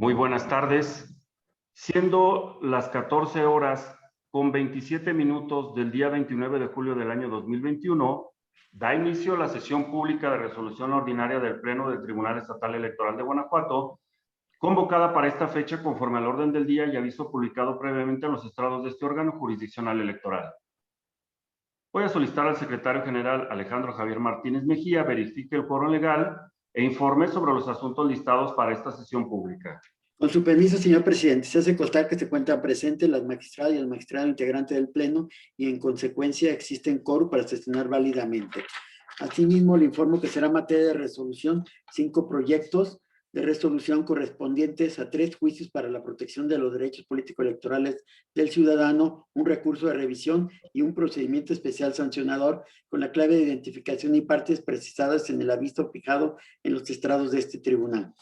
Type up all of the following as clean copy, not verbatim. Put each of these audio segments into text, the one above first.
Muy buenas tardes. Siendo las 14 horas con 27 minutos del día 29 de julio del año 2021, da inicio la sesión pública de resolución ordinaria del Pleno del Tribunal Estatal Electoral de Guanajuato, convocada para esta fecha conforme al orden del día y aviso publicado previamente en los estrados de este órgano jurisdiccional electoral. Voy a solicitar al secretario general Alejandro Javier Martínez Mejía verifique el quórum legal e informe sobre los asuntos listados para esta sesión pública. Con su permiso, señor presidente, se hace constar que se encuentran presentes las magistradas y el magistrado integrante del Pleno y en consecuencia existen quórum para sesionar válidamente. Asimismo, le informo que será materia de resolución 5 proyectos de resolución correspondientes a 3 juicios para la protección de los derechos político-electorales del ciudadano, un recurso de revisión y un procedimiento especial sancionador con la clave de identificación y partes precisadas en el aviso fijado en los estrados de este tribunal.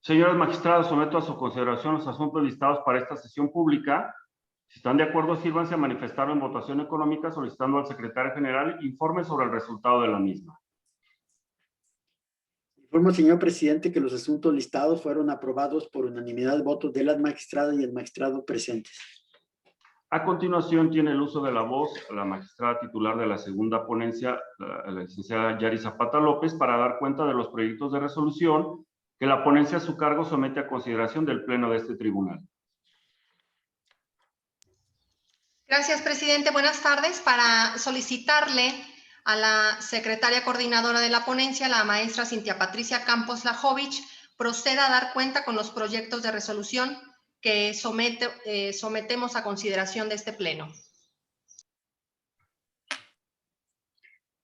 Señores magistrados, someto a su consideración los asuntos listados para esta sesión pública. Si están de acuerdo, sírvanse a manifestarlo en votación económica solicitando al secretario general informe sobre el resultado de la misma. Informo, señor presidente, que los asuntos listados fueron aprobados por unanimidad de votos de las magistradas y el magistrado presentes. A continuación, tiene el uso de la voz la magistrada titular de la segunda ponencia, la licenciada Yari Zapata López, para dar cuenta de los proyectos de resolución que la ponencia a su cargo somete a consideración del Pleno de este tribunal. Gracias, presidente. Buenas tardes. Para solicitarle a la secretaria coordinadora de la ponencia, la maestra Cintia Patricia Campos Lajovich, proceda a dar cuenta con los proyectos de resolución que sometemos a consideración de este Pleno.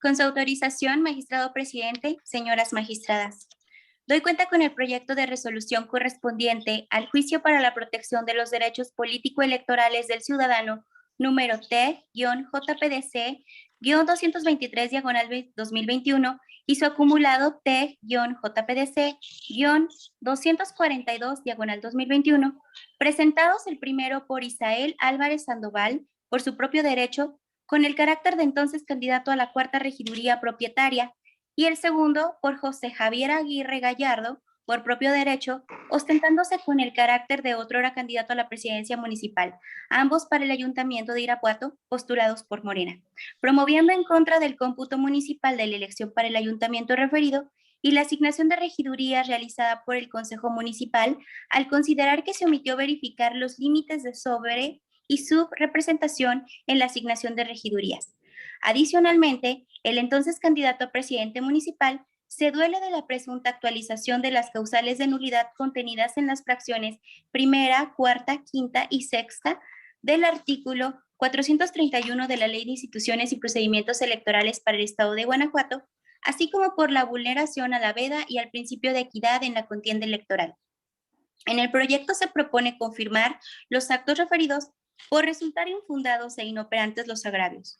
Con su autorización, magistrado presidente, señoras magistradas. Doy cuenta con el proyecto de resolución correspondiente al juicio para la protección de los derechos político-electorales del ciudadano número T-JPDC-223/2021 y su acumulado T-JPDC-242/2021, presentados el primero por Isael Álvarez Sandoval, por su propio derecho, con el carácter de entonces candidato a la 4ª regiduría propietaria, y el segundo por José Javier Aguirre Gallardo, por propio derecho, ostentándose con el carácter de otrora candidato a la presidencia municipal, ambos para el Ayuntamiento de Irapuato, postulados por Morena, promoviendo en contra del cómputo municipal de la elección para el ayuntamiento referido y la asignación de regidurías realizada por el Consejo Municipal, al considerar que se omitió verificar los límites de sobre y subrepresentación en la asignación de regidurías. Adicionalmente, el entonces candidato a presidente municipal se duele de la presunta actualización de las causales de nulidad contenidas en las fracciones primera, cuarta, quinta y sexta del artículo 431 de la Ley de Instituciones y Procedimientos Electorales para el Estado de Guanajuato, así como por la vulneración a la veda y al principio de equidad en la contienda electoral. En el proyecto se propone confirmar los actos referidos por resultar infundados e inoperantes los agravios.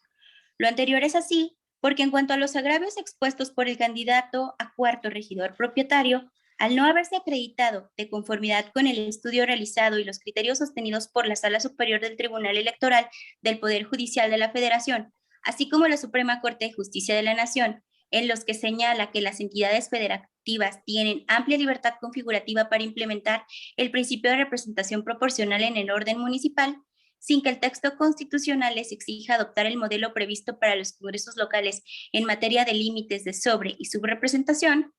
Lo anterior es así porque en cuanto a los agravios expuestos por el candidato a 4º regidor propietario, al no haberse acreditado de conformidad con el estudio realizado y los criterios sostenidos por la Sala Superior del Tribunal Electoral del Poder Judicial de la Federación, así como la Suprema Corte de Justicia de la Nación, en los que señala que las entidades federativas tienen amplia libertad configurativa para implementar el principio de representación proporcional en el orden municipal, sin que el texto constitucional les exija adoptar el modelo previsto para los congresos locales en materia de límites de sobre- y subrepresentación,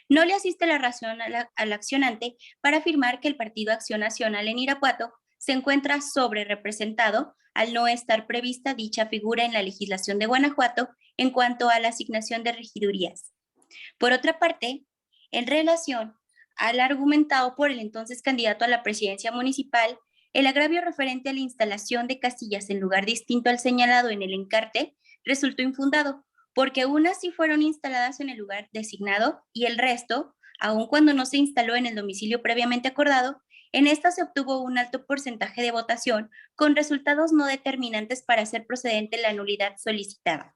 no le asiste la razón al accionante para afirmar que el Partido Acción Nacional en Irapuato se encuentra sobre representado al no estar prevista dicha figura en la legislación de Guanajuato en cuanto a la asignación de regidurías. Por otra parte, en relación al argumentado por el entonces candidato a la presidencia municipal, el agravio referente a la instalación de casillas en lugar distinto al señalado en el encarte resultó infundado, porque unas sí fueron instaladas en el lugar designado y el resto, aun cuando no se instaló en el domicilio previamente acordado, en esta se obtuvo un alto porcentaje de votación con resultados no determinantes para hacer procedente la nulidad solicitada.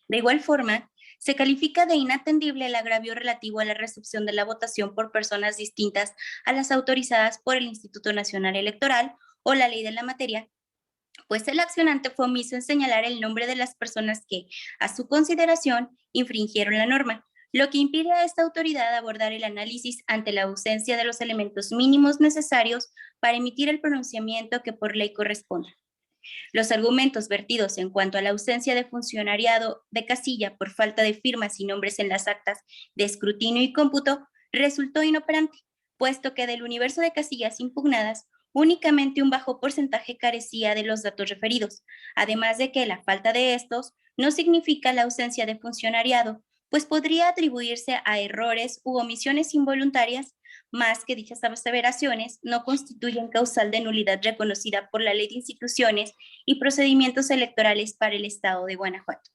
De igual forma, se califica de inatendible el agravio relativo a la recepción de la votación por personas distintas a las autorizadas por el Instituto Nacional Electoral o la ley de la materia, pues el accionante fue omiso en señalar el nombre de las personas que, a su consideración, infringieron la norma, lo que impide a esta autoridad abordar el análisis ante la ausencia de los elementos mínimos necesarios para emitir el pronunciamiento que por ley corresponde. Los argumentos vertidos en cuanto a la ausencia de funcionariado de casilla por falta de firmas y nombres en las actas de escrutinio y cómputo resultó inoperante, puesto que del universo de casillas impugnadas, únicamente un bajo porcentaje carecía de los datos referidos, además de que la falta de estos no significa la ausencia de funcionariado, pues podría atribuirse a errores u omisiones involuntarias, más que dichas aseveraciones no constituyen causal de nulidad reconocida por la Ley de Instituciones y Procedimientos Electorales para el Estado de Guanajuato.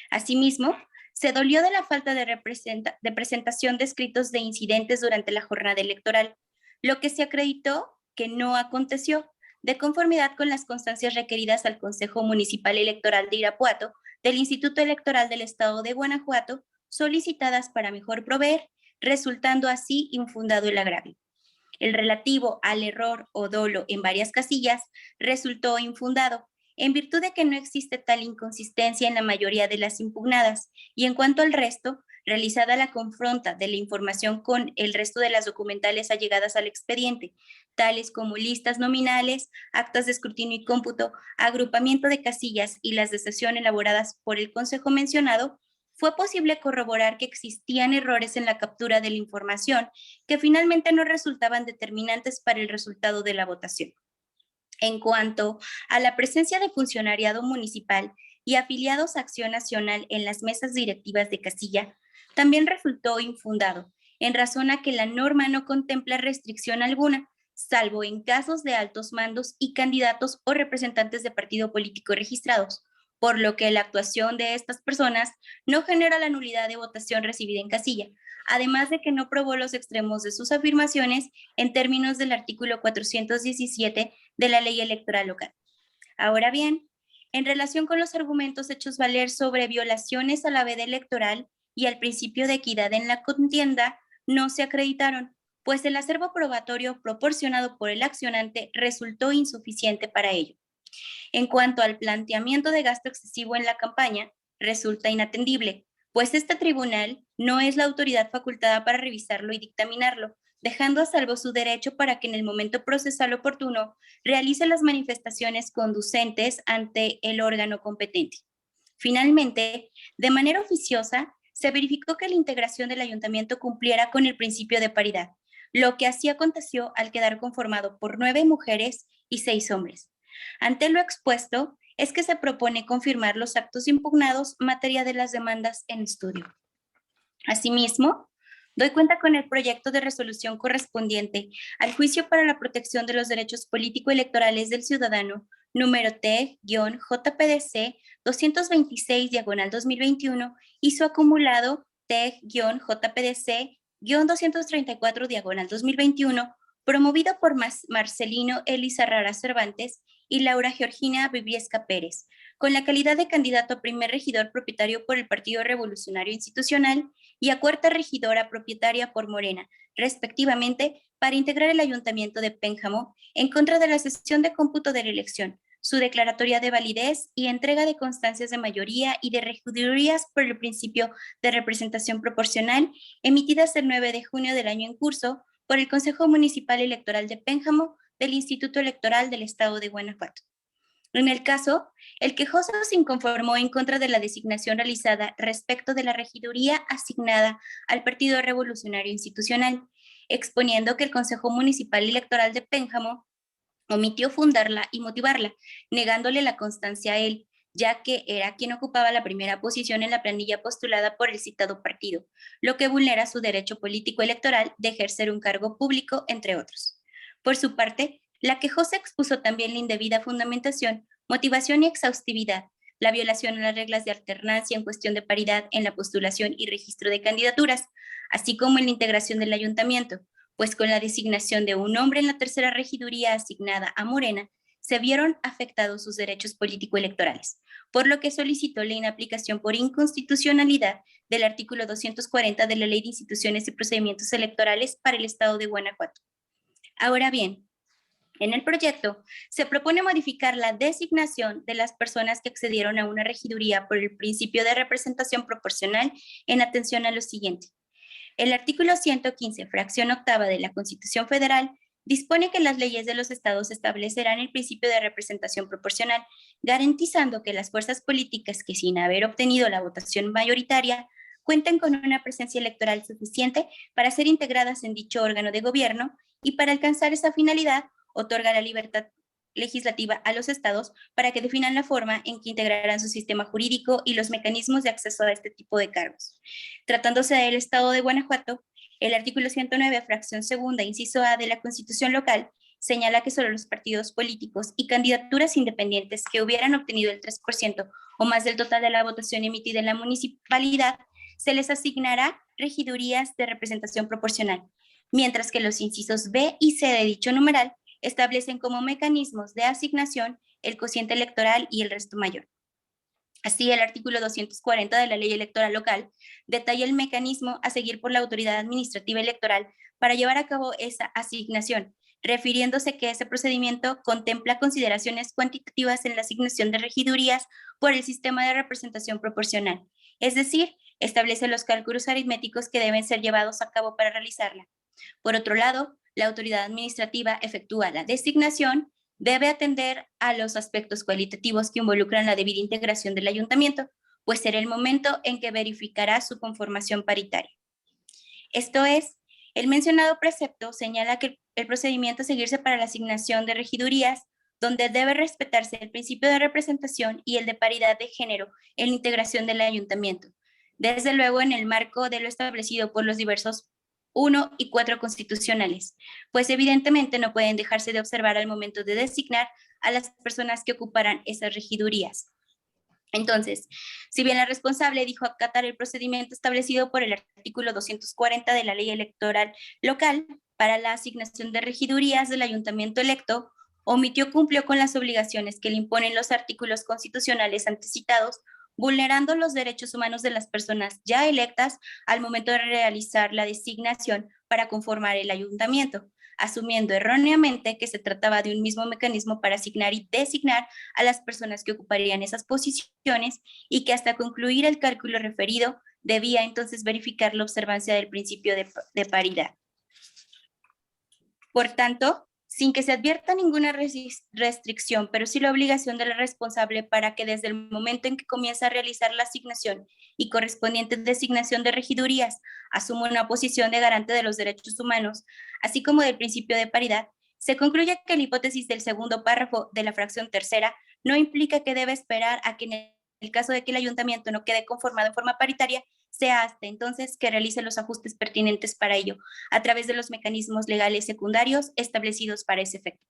Asimismo, se dolió de la falta de presentación de escritos de incidentes durante la jornada electoral, lo que se acreditó que no aconteció, de conformidad con las constancias requeridas al Consejo Municipal Electoral de Irapuato del Instituto Electoral del Estado de Guanajuato, solicitadas para mejor proveer, resultando así infundado el agravio. El relativo al error o dolo en varias casillas resultó infundado, en virtud de que no existe tal inconsistencia en la mayoría de las impugnadas, y en cuanto al resto, realizada la confronta de la información con el resto de las documentales allegadas al expediente, tales como listas nominales, actas de escrutinio y cómputo, agrupamiento de casillas y las de sesión elaboradas por el consejo mencionado, fue posible corroborar que existían errores en la captura de la información que finalmente no resultaban determinantes para el resultado de la votación. En cuanto a la presencia de funcionariado municipal y afiliados a Acción Nacional en las mesas directivas de casilla, también resultó infundado, en razón a que la norma no contempla restricción alguna, salvo en casos de altos mandos y candidatos o representantes de partido político registrados, por lo que la actuación de estas personas no genera la nulidad de votación recibida en casilla, además de que no probó los extremos de sus afirmaciones en términos del artículo 417 de la Ley Electoral Local. Ahora bien, en relación con los argumentos hechos valer sobre violaciones a la veda electoral y al principio de equidad en la contienda, no se acreditaron, pues el acervo probatorio proporcionado por el accionante resultó insuficiente para ello. En cuanto al planteamiento de gasto excesivo en la campaña, resulta inatendible, pues este tribunal no es la autoridad facultada para revisarlo y dictaminarlo, dejando a salvo su derecho para que en el momento procesal oportuno realice las manifestaciones conducentes ante el órgano competente. Finalmente, de manera oficiosa, se verificó que la integración del ayuntamiento cumpliera con el principio de paridad, lo que así aconteció al quedar conformado por 9 mujeres y 6 hombres. Ante lo expuesto, es que se propone confirmar los actos impugnados materia de las demandas en estudio. Asimismo, doy cuenta con el proyecto de resolución correspondiente al juicio para la protección de los derechos político-electorales del ciudadano, número T-JPDC 226/2021 y su acumulado T-JPDC-234/2021, promovido por Marcelino Elisa Rara Cervantes y Laura Georgina Viviesca Pérez, con la calidad de candidato a primer regidor propietario por el Partido Revolucionario Institucional y a cuarta regidora propietaria por Morena, respectivamente, para integrar el Ayuntamiento de Pénjamo en contra de la sesión de cómputo de la elección, su declaratoria de validez y entrega de constancias de mayoría y de regidurías por el principio de representación proporcional emitidas el 9 de junio del año en curso por el Consejo Municipal Electoral de Pénjamo del Instituto Electoral del Estado de Guanajuato. En el caso, el quejoso se inconformó en contra de la designación realizada respecto de la regiduría asignada al Partido Revolucionario Institucional, exponiendo que el Consejo Municipal Electoral de Pénjamo omitió fundarla y motivarla, negándole la constancia a él, ya que era quien ocupaba la primera posición en la planilla postulada por el citado partido, lo que vulnera su derecho político electoral de ejercer un cargo público, entre otros. Por su parte, la quejosa expuso también la indebida fundamentación, motivación y exhaustividad, la violación a las reglas de alternancia en cuestión de paridad en la postulación y registro de candidaturas, así como en la integración del ayuntamiento, pues con la designación de un hombre en la tercera regiduría asignada a Morena, se vieron afectados sus derechos político-electorales, por lo que solicitó la inaplicación por inconstitucionalidad del artículo 240 de la Ley de Instituciones y Procedimientos Electorales para el Estado de Guanajuato. Ahora bien, En el proyecto se propone modificar la designación de las personas que accedieron a una regiduría por el principio de representación proporcional en atención a lo siguiente. El artículo 115, fracción octava de la Constitución Federal, dispone que las leyes de los estados establecerán el principio de representación proporcional, garantizando que las fuerzas políticas que sin haber obtenido la votación mayoritaria cuenten con una presencia electoral suficiente para ser integradas en dicho órgano de gobierno y para alcanzar esa finalidad otorga la libertad legislativa a los estados para que definan la forma en que integrarán su sistema jurídico y los mecanismos de acceso a este tipo de cargos. Tratándose del estado de Guanajuato, el artículo 109, fracción segunda, inciso A de la Constitución local, señala que solo los partidos políticos y candidaturas independientes que hubieran obtenido el 3% o más del total de la votación emitida en la municipalidad, se les asignará regidurías de representación proporcional, mientras que los incisos B y C de dicho numeral establecen como mecanismos de asignación el cociente electoral y el resto mayor. Así, el artículo 240 de la Ley Electoral Local detalla el mecanismo a seguir por la autoridad administrativa electoral para llevar a cabo esa asignación, refiriéndose que ese procedimiento contempla consideraciones cuantitativas en la asignación de regidurías por el sistema de representación proporcional, es decir, establece los cálculos aritméticos que deben ser llevados a cabo para realizarla. Por otro lado, la autoridad administrativa efectúa la designación, debe atender a los aspectos cualitativos que involucran la debida integración del ayuntamiento, pues será el momento en que verificará su conformación paritaria. Esto es, el mencionado precepto señala que el procedimiento a seguirse para la asignación de regidurías, donde debe respetarse el principio de representación y el de paridad de género en la integración del ayuntamiento, desde luego en el marco de lo establecido por los diversos 1 y 4 constitucionales, pues evidentemente no pueden dejarse de observar al momento de designar a las personas que ocuparán esas regidurías. Entonces, si bien la responsable dijo acatar el procedimiento establecido por el artículo 240 de la Ley Electoral Local para la asignación de regidurías del ayuntamiento electo, omitió cumplió con las obligaciones que le imponen los artículos constitucionales antecitados, vulnerando los derechos humanos de las personas ya electas al momento de realizar la designación para conformar el ayuntamiento, asumiendo erróneamente que se trataba de un mismo mecanismo para asignar y designar a las personas que ocuparían esas posiciones y que hasta concluir el cálculo referido debía entonces verificar la observancia del principio de paridad. Por tanto, sin que se advierta ninguna restricción, pero sí la obligación de la responsable para que desde el momento en que comienza a realizar la asignación y correspondiente designación de regidurías, asuma una posición de garante de los derechos humanos, así como del principio de paridad, se concluye que la hipótesis del segundo párrafo de la fracción tercera no implica que debe esperar a que en el caso de que el ayuntamiento no quede conformado en forma paritaria, sea hasta entonces que realice los ajustes pertinentes para ello, a través de los mecanismos legales secundarios establecidos para ese efecto.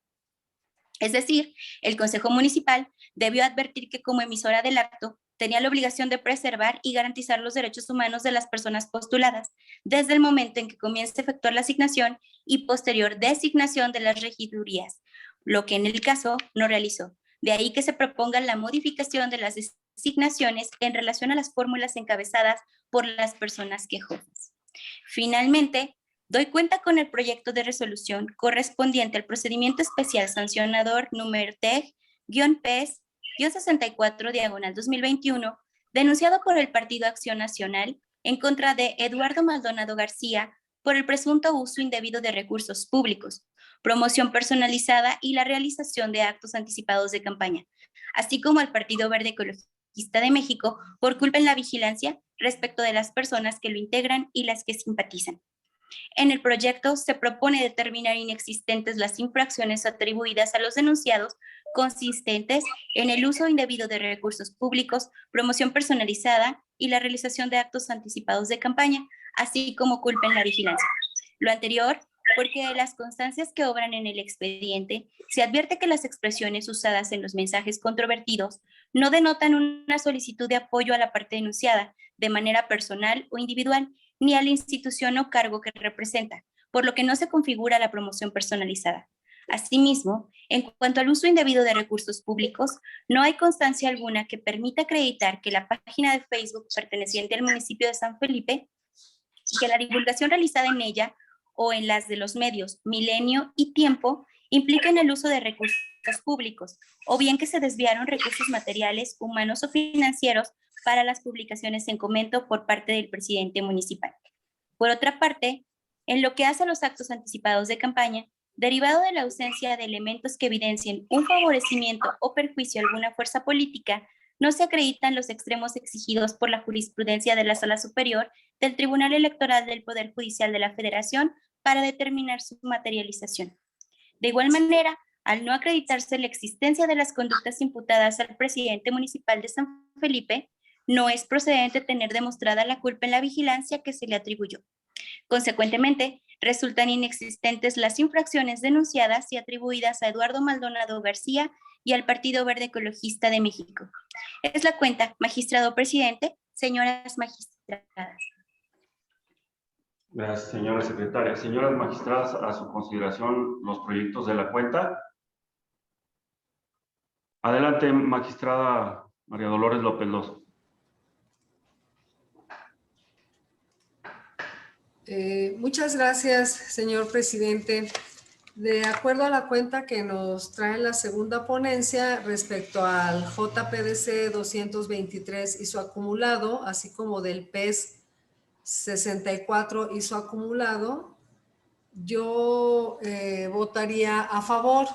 Es decir, el Consejo Municipal debió advertir que como emisora del acto tenía la obligación de preservar y garantizar los derechos humanos de las personas postuladas, desde el momento en que comience a efectuar la asignación y posterior designación de las regidurías, lo que en el caso no realizó. De ahí que se proponga la modificación de las designaciones en relación a las fórmulas encabezadas por las personas quejosas. Finalmente, doy cuenta con el proyecto de resolución correspondiente al procedimiento especial sancionador número TEG-PES-64/2021, denunciado por el Partido Acción Nacional en contra de Eduardo Maldonado García por el presunto uso indebido de recursos públicos, promoción personalizada y la realización de actos anticipados de campaña, así como al Partido Verde Ecologista de México por culpa en la vigilancia respecto de las personas que lo integran y las que simpatizan. En el proyecto se propone determinar inexistentes las infracciones atribuidas a los denunciados consistentes en el uso indebido de recursos públicos, promoción personalizada y la realización de actos anticipados de campaña, así como culpa en la vigilancia. Lo anterior porque de las constancias que obran en el expediente se advierte que las expresiones usadas en los mensajes controvertidos no denotan una solicitud de apoyo a la parte denunciada de manera personal o individual, ni a la institución o cargo que representa, por lo que no se configura la promoción personalizada. Asimismo, en cuanto al uso indebido de recursos públicos, no hay constancia alguna que permita acreditar que la página de Facebook perteneciente al municipio de San Felipe y que la divulgación realizada en ella o en las de los medios Milenio y Tiempo impliquen el uso de recursos públicos, o bien que se desviaron recursos materiales, humanos o financieros para las publicaciones en comento por parte del presidente municipal. Por otra parte, en lo que hace a los actos anticipados de campaña, derivado de la ausencia de elementos que evidencien un favorecimiento o perjuicio a alguna fuerza política, no se acreditan los extremos exigidos por la jurisprudencia de la Sala Superior del Tribunal Electoral del Poder Judicial de la Federación para determinar su materialización. De igual manera, al no acreditarse la existencia de las conductas imputadas al presidente municipal de San Felipe, no es procedente tener demostrada la culpa en la vigilancia que se le atribuyó. Consecuentemente, resultan inexistentes las infracciones denunciadas y atribuidas a Eduardo Maldonado García y al Partido Verde Ecologista de México. Es la cuenta, magistrado presidente, señoras magistradas. Gracias, señora secretaria. Señoras magistradas, a su consideración los proyectos de la cuenta. Adelante, magistrada María Dolores López Lozo. Muchas gracias, señor presidente. De acuerdo a la cuenta que nos trae la segunda ponencia respecto al JPDC 223 y su acumulado, así como del PES 64 y su acumulado, yo votaría a favor.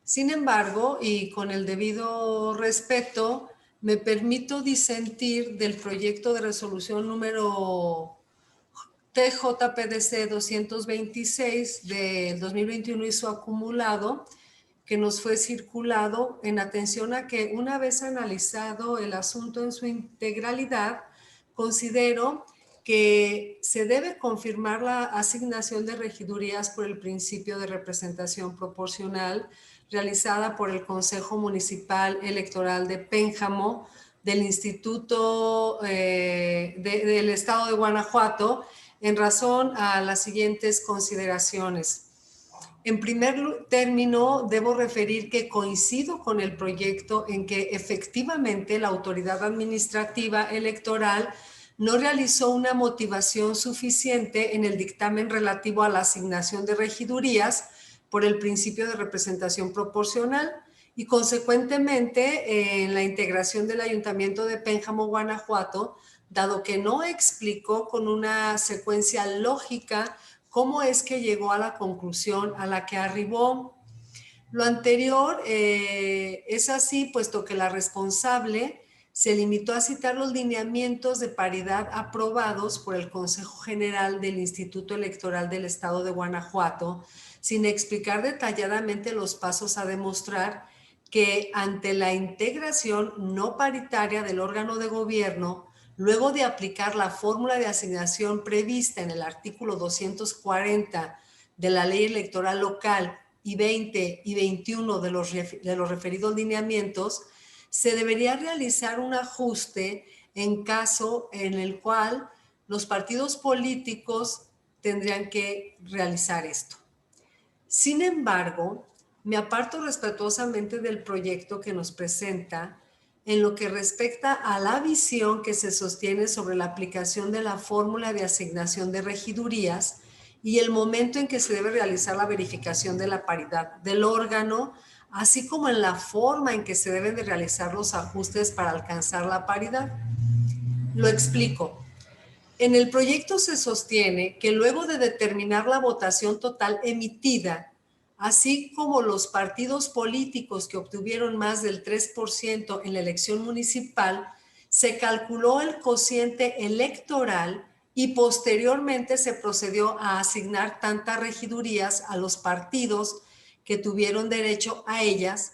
Sin embargo, y con el debido respeto, me permito disentir del proyecto de resolución número TJPDC 226 del 2021 y su acumulado, que nos fue circulado en atención a que, una vez analizado el asunto en su integralidad, considero que se debe confirmar la asignación de regidurías por el principio de representación proporcional realizada por el Consejo Municipal Electoral de Pénjamo del Instituto del Estado de Guanajuato, en razón a las siguientes consideraciones. En primer término, debo referir que coincido con el proyecto en que efectivamente la autoridad administrativa electoral no realizó una motivación suficiente en el dictamen relativo a la asignación de regidurías por el principio de representación proporcional y, consecuentemente, en la integración del Ayuntamiento de Pénjamo, Guanajuato, dado que no explicó con una secuencia lógica cómo es que llegó a la conclusión a la que arribó. Lo anterior es así, puesto que la responsable se limitó a citar los lineamientos de paridad aprobados por el Consejo General del Instituto Electoral del Estado de Guanajuato, sin explicar detalladamente los pasos a demostrar que ante la integración no paritaria del órgano de gobierno, luego de aplicar la fórmula de asignación prevista en el artículo 240 de la Ley Electoral Local y 20 y 21 de los referidos lineamientos, se debería realizar un ajuste en caso en el cual los partidos políticos tendrían que realizar esto. Sin embargo, me aparto respetuosamente del proyecto que nos presenta en lo que respecta a la visión que se sostiene sobre la aplicación de la fórmula de asignación de regidurías y el momento en que se debe realizar la verificación de la paridad del órgano, así como en la forma en que se deben de realizar los ajustes para alcanzar la paridad. Lo explico. En el proyecto se sostiene que luego de determinar la votación total emitida, así como los partidos políticos que obtuvieron más del 3% en la elección municipal, se calculó el cociente electoral y posteriormente se procedió a asignar tantas regidurías a los partidos que tuvieron derecho a ellas,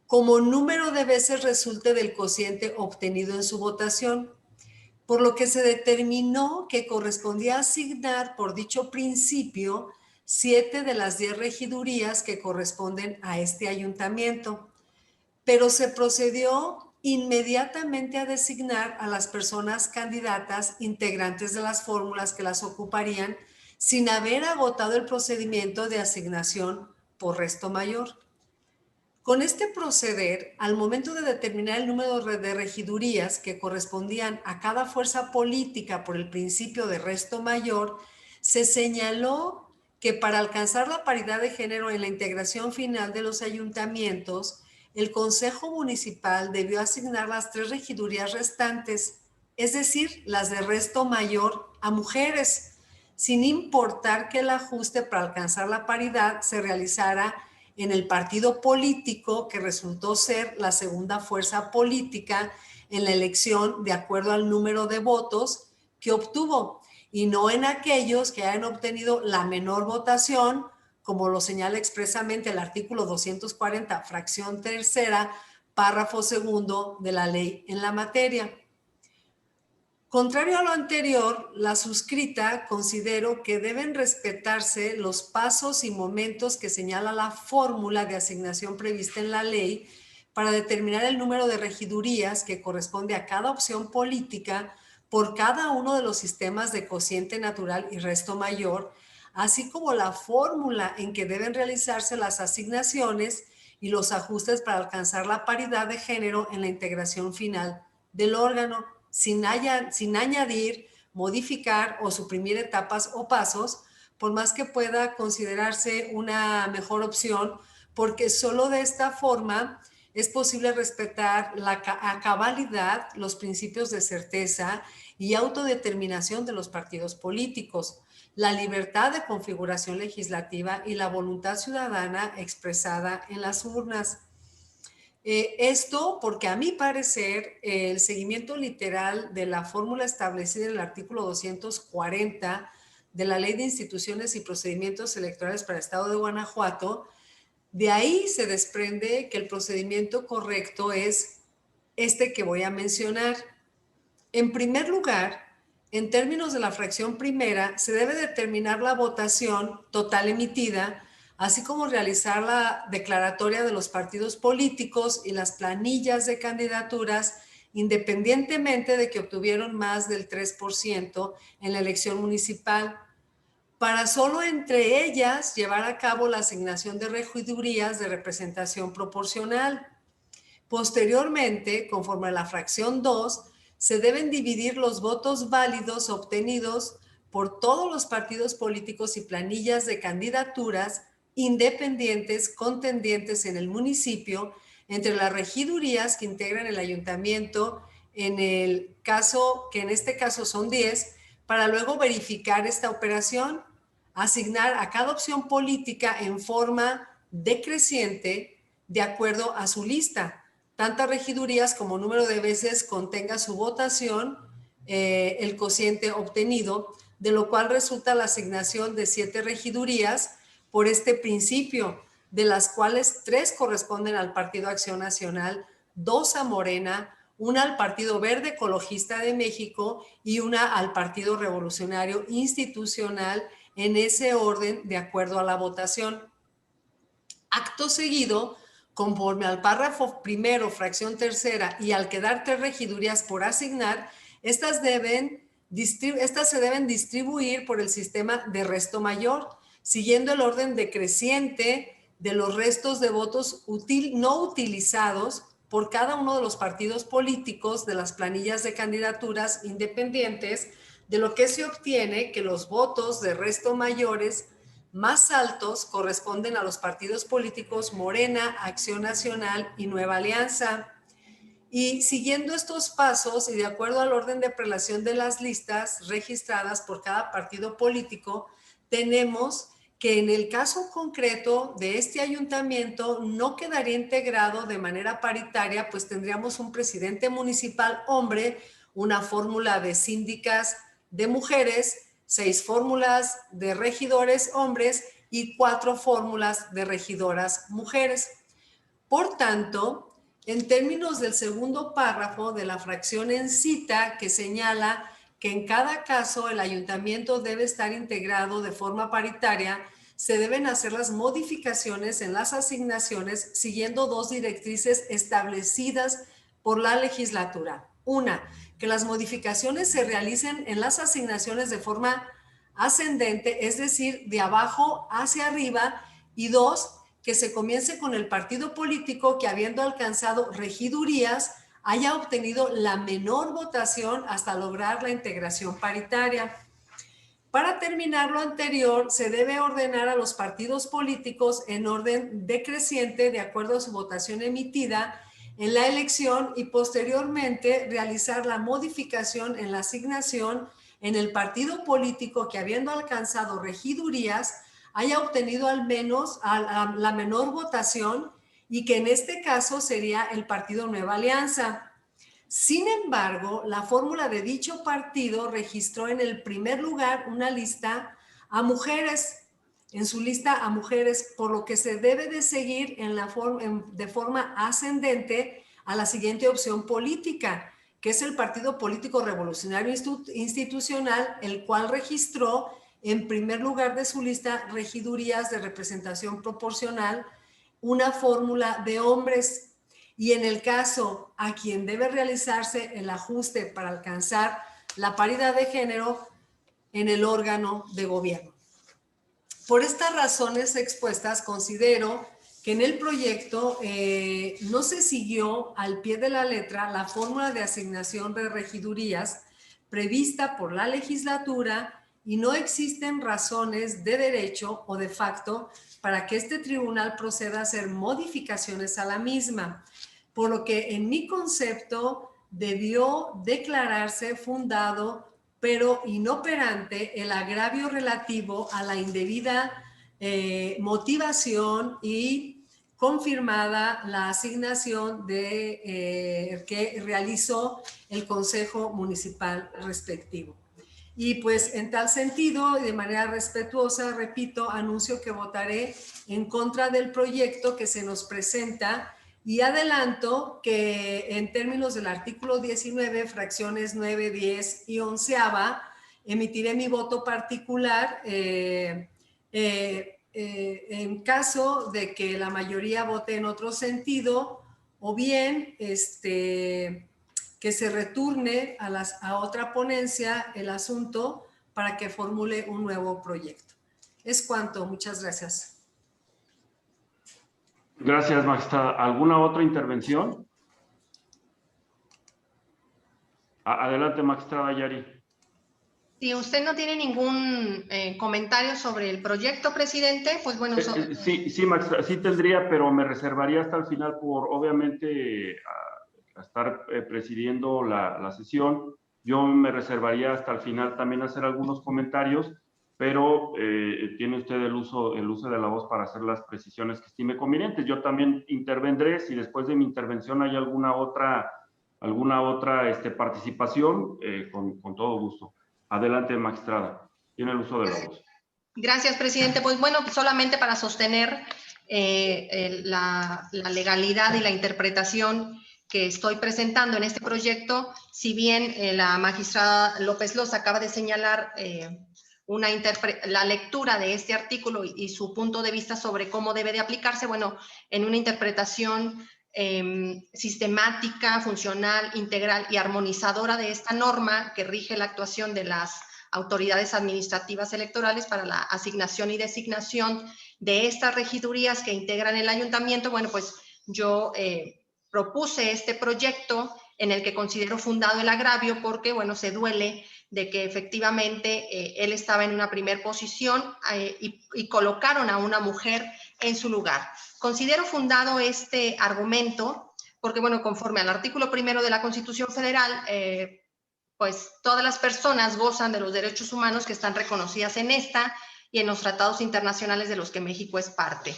como número de veces resulte del cociente obtenido en su votación, por lo que se determinó que correspondía asignar por dicho principio 7 de las 10 regidurías que corresponden a este ayuntamiento, pero se procedió inmediatamente a designar a las personas candidatas integrantes de las fórmulas que las ocuparían sin haber agotado el procedimiento de asignación por resto mayor. Con este proceder, al momento de determinar el número de regidurías que correspondían a cada fuerza política por el principio de resto mayor, se señaló que para alcanzar la paridad de género en la integración final de los ayuntamientos, el Consejo Municipal debió asignar las 3 regidurías restantes, es decir, las de resto mayor, a mujeres, sin importar que el ajuste para alcanzar la paridad se realizara en el partido político que resultó ser la segunda fuerza política en la elección de acuerdo al número de votos que obtuvo, y no en aquellos que hayan obtenido la menor votación, como lo señala expresamente el artículo 240, fracción tercera, párrafo segundo de la ley en la materia. Contrario a lo anterior, la suscrita considero que deben respetarse los pasos y momentos que señala la fórmula de asignación prevista en la ley para determinar el número de regidurías que corresponde a cada opción política por cada uno de los sistemas de cociente natural y resto mayor, así como la fórmula en que deben realizarse las asignaciones y los ajustes para alcanzar la paridad de género en la integración final del órgano, sin añadir, modificar o suprimir etapas o pasos, por más que pueda considerarse una mejor opción, porque solo de esta forma es posible respetar a cabalidad los principios de certeza y autodeterminación de los partidos políticos, la libertad de configuración legislativa y la voluntad ciudadana expresada en las urnas. Esto porque a mi parecer el seguimiento literal de la fórmula establecida en el artículo 240 de la Ley de Instituciones y Procedimientos Electorales para el Estado de Guanajuato, de ahí se desprende que el procedimiento correcto es este que voy a mencionar. En primer lugar, en términos de la fracción primera, se debe determinar la votación total emitida, así como realizar la declaratoria de los partidos políticos y las planillas de candidaturas, independientemente de que obtuvieron más del 3% en la elección municipal, para solo entre ellas llevar a cabo la asignación de regidurías de representación proporcional. Posteriormente, conforme a la fracción 2, se deben dividir los votos válidos obtenidos por todos los partidos políticos y planillas de candidaturas independientes contendientes en el municipio entre las regidurías que integran el ayuntamiento, en este caso son 10, para luego verificar esta operación, asignar a cada opción política en forma decreciente de acuerdo a su lista, tantas regidurías como número de veces contenga su votación, el cociente obtenido, de lo cual resulta la asignación de 7 regidurías por este principio, de las cuales 3 corresponden al Partido Acción Nacional, 2 a Morena, 1 al Partido Verde Ecologista de México y 1 al Partido Revolucionario Institucional, en ese orden de acuerdo a la votación. Acto seguido, conforme al párrafo primero, fracción tercera, y al quedar 3 regidurías por asignar, estas se deben distribuir por el sistema de resto mayor, siguiendo el orden decreciente de los restos de votos no utilizados por cada uno de los partidos políticos de las planillas de candidaturas independientes, de lo que se obtiene que los votos de resto mayores más altos corresponden a los partidos políticos Morena, Acción Nacional y Nueva Alianza. Y siguiendo estos pasos y de acuerdo al orden de prelación de las listas registradas por cada partido político, tenemos que en el caso concreto de este ayuntamiento no quedaría integrado de manera paritaria, pues tendríamos un presidente municipal hombre, una fórmula de síndicas de mujeres, 6 fórmulas de regidores hombres y 4 fórmulas de regidoras mujeres. Por tanto, en términos del segundo párrafo de la fracción en cita, que señala que en cada caso el ayuntamiento debe estar integrado de forma paritaria, se deben hacer las modificaciones en las asignaciones siguiendo 2 directrices establecidas por la legislatura. Una, que las modificaciones se realicen en las asignaciones de forma ascendente, es decir, de abajo hacia arriba, y 2, que se comience con el partido político que, habiendo alcanzado regidurías, haya obtenido la menor votación hasta lograr la integración paritaria. Para terminar lo anterior, se debe ordenar a los partidos políticos en orden decreciente de acuerdo a su votación emitida en la elección y posteriormente realizar la modificación en la asignación en el partido político que, habiendo alcanzado regidurías, haya obtenido al menos la menor votación y que en este caso sería el partido Nueva Alianza. Sin embargo, la fórmula de dicho partido registró en el primer lugar una lista a mujeres, en su lista a mujeres, por lo que se debe de seguir de forma ascendente a la siguiente opción política, que es el Partido Político Revolucionario Institucional, el cual registró en primer lugar de su lista regidurías de representación proporcional, una fórmula de hombres. Y en el caso a quien debe realizarse el ajuste para alcanzar la paridad de género en el órgano de gobierno. Por estas razones expuestas, considero que en el proyecto no se siguió al pie de la letra la fórmula de asignación de regidurías prevista por la legislatura y no existen razones de derecho o de facto para que este tribunal proceda a hacer modificaciones a la misma, por lo que en mi concepto debió declararse fundado pero inoperante el agravio relativo a la indebida motivación y confirmada la asignación que realizó el Consejo Municipal respectivo. Y pues en tal sentido y de manera respetuosa, repito, anuncio que votaré en contra del proyecto que se nos presenta y adelanto que en términos del artículo 19, fracciones 9, 10 y 11ª, emitiré mi voto particular en caso de que la mayoría vote en otro sentido o bien que se retorne a otra ponencia el asunto para que formule un nuevo proyecto. Es cuanto. Muchas gracias. Gracias, magistrada. ¿Alguna otra intervención? Adelante, magistrada Yari. Si usted no tiene ningún comentario sobre el proyecto, presidente, pues bueno... Sí, magistrada, sí tendría, pero me reservaría hasta el final por, obviamente, estar presidiendo la sesión. Yo me reservaría hasta el final también hacer algunos comentarios, pero tiene usted el uso de la voz para hacer las precisiones que estime convenientes. Yo también intervendré si después de mi intervención hay alguna otra participación, con todo gusto. Adelante, magistrada. Tiene el uso de la voz. Gracias, presidente. Pues bueno, solamente para sostener la legalidad y la interpretación que estoy presentando en este proyecto, si bien la magistrada López Loza acaba de señalar la lectura de este artículo y su punto de vista sobre cómo debe de aplicarse, bueno, en una interpretación sistemática, funcional, integral y armonizadora de esta norma que rige la actuación de las autoridades administrativas electorales para la asignación y designación de estas regidurías que integran el ayuntamiento, bueno, pues yo propuse este proyecto en el que considero fundado el agravio porque, bueno, se duele de que efectivamente él estaba en una primer posición y colocaron a una mujer en su lugar. Considero fundado este argumento porque, bueno, conforme al artículo 1 de la Constitución Federal, pues todas las personas gozan de los derechos humanos que están reconocidas en esta y en los tratados internacionales de los que México es parte.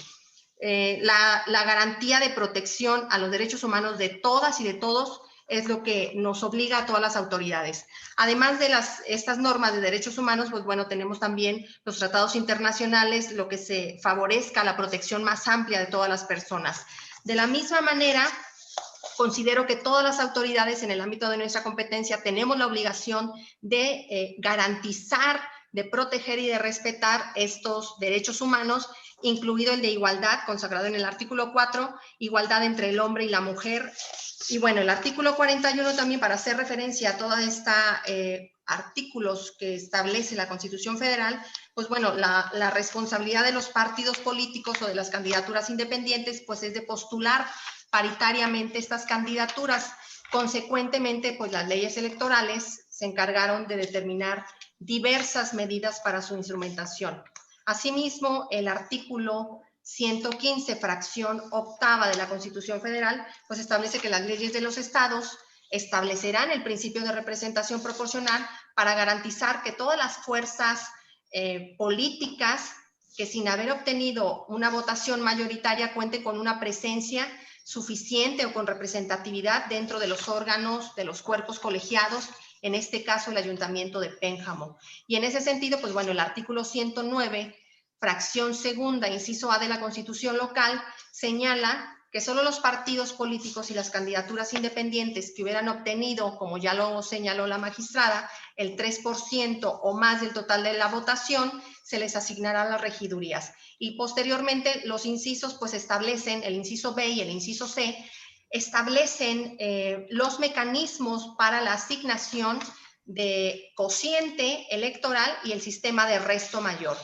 La garantía de protección a los derechos humanos de todas y de todos es lo que nos obliga a todas las autoridades. Además de estas normas de derechos humanos, pues bueno, tenemos también los tratados internacionales, lo que se favorezca la protección más amplia de todas las personas. De la misma manera, considero que todas las autoridades en el ámbito de nuestra competencia tenemos la obligación de garantizar, de proteger y de respetar estos derechos humanos, incluido el de igualdad, consagrado en el artículo 4, igualdad entre el hombre y la mujer. Y bueno, el artículo 41 también, para hacer referencia a toda esta artículos que establece la Constitución Federal, pues bueno, la responsabilidad de los partidos políticos o de las candidaturas independientes, pues es de postular paritariamente estas candidaturas. Consecuentemente, pues las leyes electorales se encargaron de determinar diversas medidas para su instrumentación. Asimismo, el artículo 115, fracción octava de la Constitución Federal, pues establece que las leyes de los estados establecerán el principio de representación proporcional para garantizar que todas las fuerzas políticas que sin haber obtenido una votación mayoritaria cuente con una presencia suficiente o con representatividad dentro de los órganos, de los cuerpos colegiados, en este caso el Ayuntamiento de Pénjamo. Y en ese sentido, pues bueno, el artículo 109, fracción segunda, inciso A de la Constitución local, señala que solo los partidos políticos y las candidaturas independientes que hubieran obtenido, como ya lo señaló la magistrada, el 3% o más del total de la votación, se les asignarán las regidurías. Y posteriormente los incisos pues establecen, el inciso B y el inciso C, establecen los mecanismos para la asignación de cociente electoral y el sistema de resto mayor.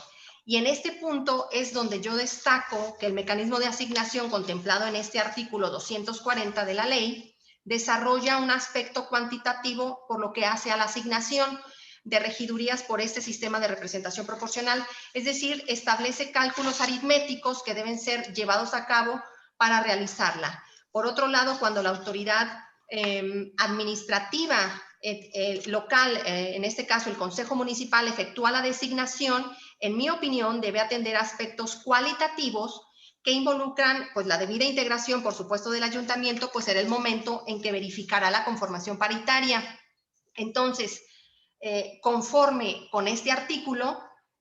Y en este punto es donde yo destaco que el mecanismo de asignación contemplado en este artículo 240 de la ley desarrolla un aspecto cuantitativo por lo que hace a la asignación de regidurías por este sistema de representación proporcional, es decir, establece cálculos aritméticos que deben ser llevados a cabo para realizarla. Por otro lado, cuando la autoridad administrativa local, en este caso el Consejo Municipal, efectúa la designación, en mi opinión, debe atender aspectos cualitativos que involucran pues, la debida integración, por supuesto, del ayuntamiento, pues será el momento en que verificará la conformación paritaria. Entonces, conforme con este artículo,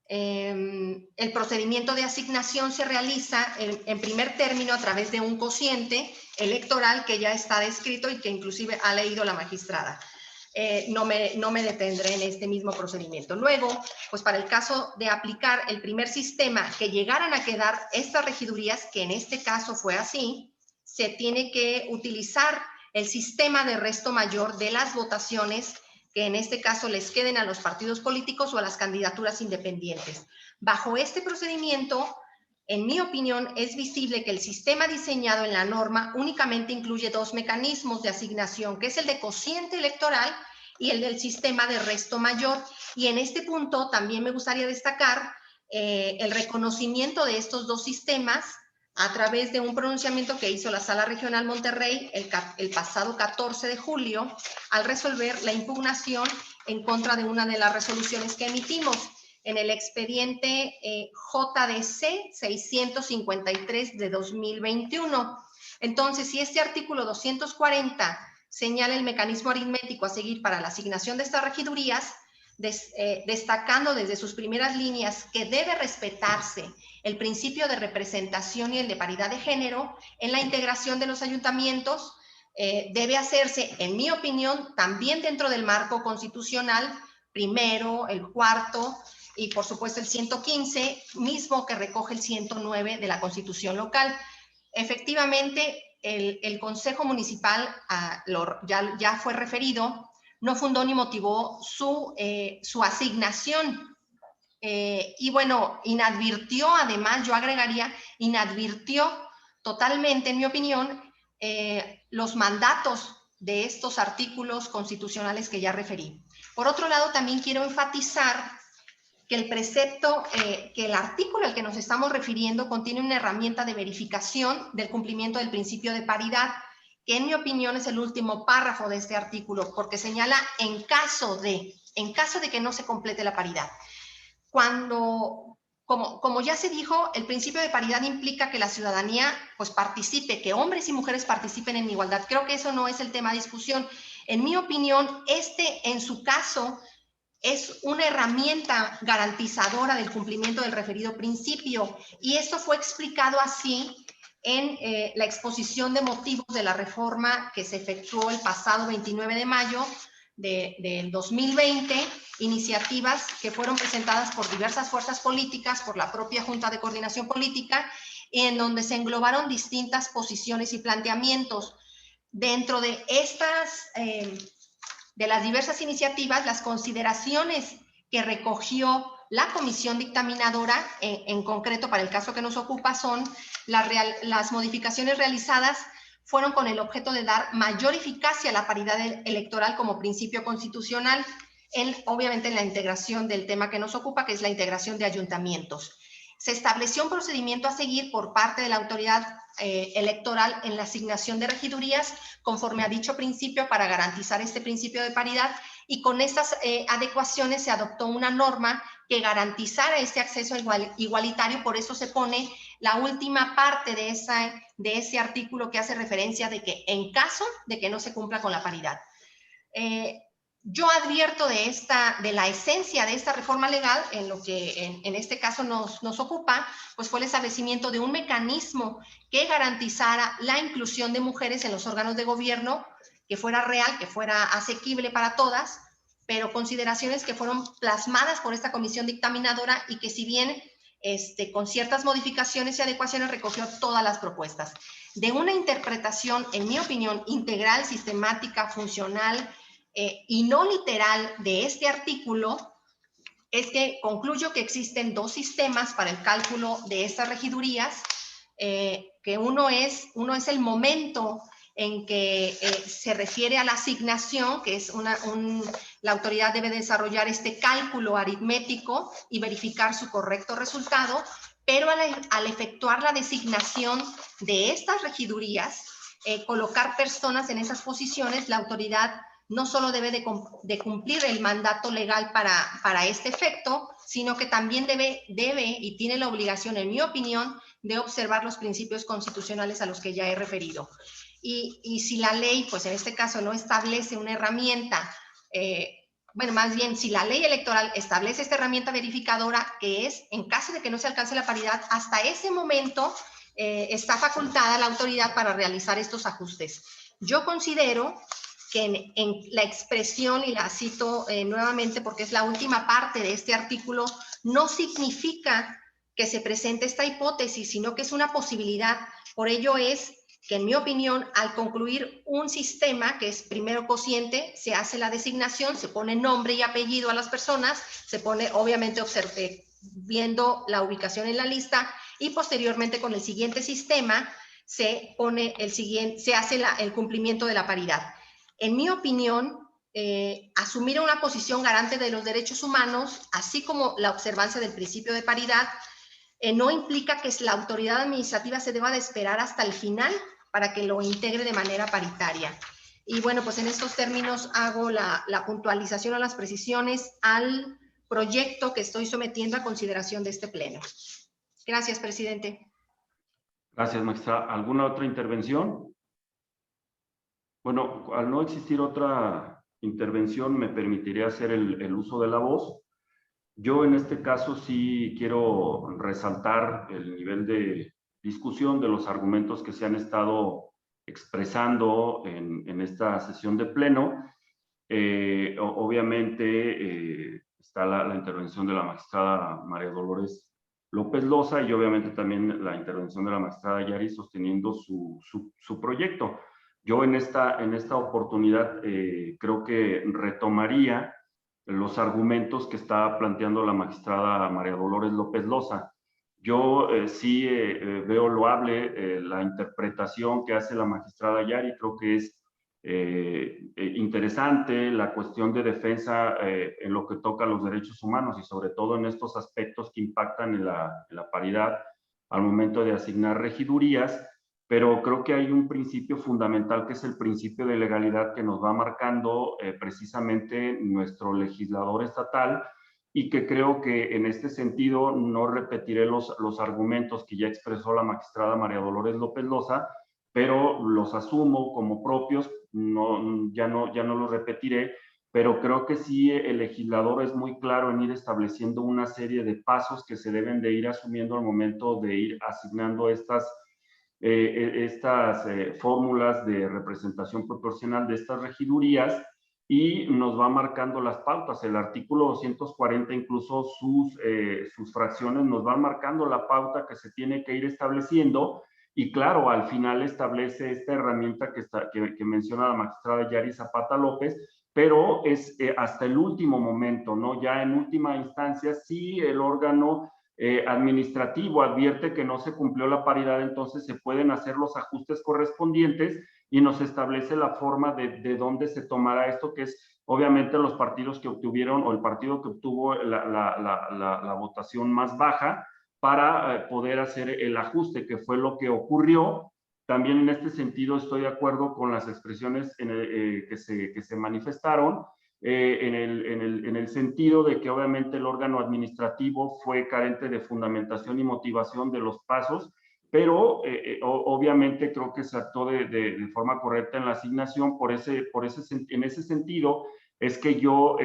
el procedimiento de asignación se realiza en primer término a través de un cociente electoral que ya está descrito y que inclusive ha leído la magistrada. No me detendré en este mismo procedimiento. Luego, pues para el caso de aplicar el primer sistema que llegaran a quedar estas regidurías, que en este caso fue así, se tiene que utilizar el sistema de resto mayor de las votaciones que en este caso les queden a los partidos políticos o a las candidaturas independientes. Bajo este procedimiento, en mi opinión, es visible que el sistema diseñado en la norma únicamente incluye dos mecanismos de asignación, que es el de cociente electoral y el del sistema de resto mayor. Y en este punto también me gustaría destacar el reconocimiento de estos dos sistemas a través de un pronunciamiento que hizo la Sala Regional Monterrey el pasado 14 de julio al resolver la impugnación en contra de una de las resoluciones que emitimos en el expediente JDC 653 de 2021. Entonces, si este artículo 240 señala el mecanismo aritmético a seguir para la asignación de estas regidurías, destacando desde sus primeras líneas que debe respetarse el principio de representación y el de paridad de género en la integración de los ayuntamientos, debe hacerse, en mi opinión, también dentro del marco constitucional, primero, el cuarto y por supuesto el 115, mismo que recoge el 109 de la Constitución local. Efectivamente, el Consejo Municipal ya fue referido, no fundó ni motivó su asignación. Y bueno, inadvirtió, además, yo agregaría, inadvirtió totalmente, en mi opinión, los mandatos de estos artículos constitucionales que ya referí. Por otro lado, también quiero enfatizar que el precepto, que el artículo al que nos estamos refiriendo contiene una herramienta de verificación del cumplimiento del principio de paridad, que en mi opinión es el último párrafo de este artículo, porque señala en caso de que no se complete la paridad. Como ya se dijo, el principio de paridad implica que la ciudadanía pues participe, que hombres y mujeres participen en igualdad. Creo que eso no es el tema de discusión. En mi opinión, en su caso, es una herramienta garantizadora del cumplimiento del referido principio, y esto fue explicado así en la exposición de motivos de la reforma que se efectuó el pasado 29 de mayo del 2020, iniciativas que fueron presentadas por diversas fuerzas políticas, por la propia Junta de Coordinación Política, en donde se englobaron distintas posiciones y planteamientos. Dentro de de las diversas iniciativas, las consideraciones que recogió la comisión dictaminadora, en concreto para el caso que nos ocupa, son las modificaciones realizadas fueron con el objeto de dar mayor eficacia a la paridad electoral como principio constitucional. obviamente en la integración del tema que nos ocupa, que es la integración de ayuntamientos. Se estableció un procedimiento a seguir por parte de la autoridad electoral en la asignación de regidurías conforme a dicho principio para garantizar este principio de paridad, y con estas adecuaciones se adoptó una norma que garantizara este acceso igualitario. Por eso se pone la última parte de ese artículo que hace referencia de que en caso de que no se cumpla con la paridad. Yo advierto de la esencia de esta reforma legal, en lo que en este caso nos ocupa, pues fue el establecimiento de un mecanismo que garantizara la inclusión de mujeres en los órganos de gobierno, que fuera real, que fuera asequible para todas, pero consideraciones que fueron plasmadas por esta comisión dictaminadora y que, si bien con ciertas modificaciones y adecuaciones, recogió todas las propuestas. De una interpretación, en mi opinión, integral, sistemática, funcional, y no literal de este artículo, es que concluyo que existen dos sistemas para el cálculo de estas regidurías, que uno es el momento en que se refiere a la asignación, que es la autoridad debe desarrollar este cálculo aritmético y verificar su correcto resultado, pero al efectuar la designación de estas regidurías, colocar personas en esas posiciones, la autoridad no solo debe de cumplir el mandato legal para este efecto, sino que también debe y tiene la obligación, en mi opinión, de observar los principios constitucionales a los que ya he referido. Y si la ley, pues en este caso, no establece una herramienta, bueno, más bien, si la ley electoral establece esta herramienta verificadora, que es, en caso de que no se alcance la paridad, hasta ese momento está facultada la autoridad para realizar estos ajustes. Yo considero que en la expresión, y la cito nuevamente porque es la última parte de este artículo, no significa que se presente esta hipótesis, sino que es una posibilidad. Por ello es que, en mi opinión, al concluir un sistema que es primero cociente, se hace la designación, se pone nombre y apellido a las personas, se pone, obviamente, viendo la ubicación en la lista, y posteriormente con el siguiente sistema se hace el cumplimiento de la paridad. En mi opinión, asumir una posición garante de los derechos humanos, así como la observancia del principio de paridad, no implica que la autoridad administrativa se deba de esperar hasta el final para que lo integre de manera paritaria. Y bueno, pues en estos términos hago la puntualización o las precisiones al proyecto que estoy sometiendo a consideración de este Pleno. Gracias, presidente. Gracias, magistrada. ¿Alguna otra intervención? Bueno, al no existir otra intervención, me permitiré hacer el uso de la voz. Yo en este caso sí quiero resaltar el nivel de discusión de los argumentos que se han estado expresando en esta sesión de pleno. Obviamente está la intervención de la magistrada María Dolores López Loza y obviamente también la intervención de la magistrada Yari sosteniendo su proyecto. Yo en esta oportunidad creo que retomaría los argumentos que está planteando la magistrada María Dolores López Loza. Yo sí veo loable la interpretación que hace la magistrada Yari, creo que es interesante la cuestión de defensa en lo que toca a los derechos humanos y sobre todo en estos aspectos que impactan en la paridad al momento de asignar regidurías, pero creo que hay un principio fundamental que es el principio de legalidad que nos va marcando precisamente nuestro legislador estatal y que creo que en este sentido no repetiré los argumentos que ya expresó la magistrada María Dolores López Loza, pero los asumo como propios, ya no los repetiré, pero creo que sí el legislador es muy claro en ir estableciendo una serie de pasos que se deben de ir asumiendo al momento de ir asignando estas fórmulas de representación proporcional de estas regidurías y nos va marcando las pautas. El artículo 240, incluso sus fracciones, nos van marcando la pauta que se tiene que ir estableciendo y claro, al final establece esta herramienta que menciona la magistrada Yari Zapata López, pero es hasta el último momento, ¿no? Ya en última instancia, si el órgano administrativo advierte que no se cumplió la paridad, entonces se pueden hacer los ajustes correspondientes y nos establece la forma de dónde se tomará esto, que es obviamente los partidos que obtuvieron o el partido que obtuvo la votación más baja para poder hacer el ajuste, que fue lo que ocurrió. También en este sentido estoy de acuerdo con las expresiones que se manifestaron en el sentido de que obviamente el órgano administrativo fue carente de fundamentación y motivación de los pasos, pero obviamente creo que se actuó de forma correcta en la asignación. En ese sentido es que yo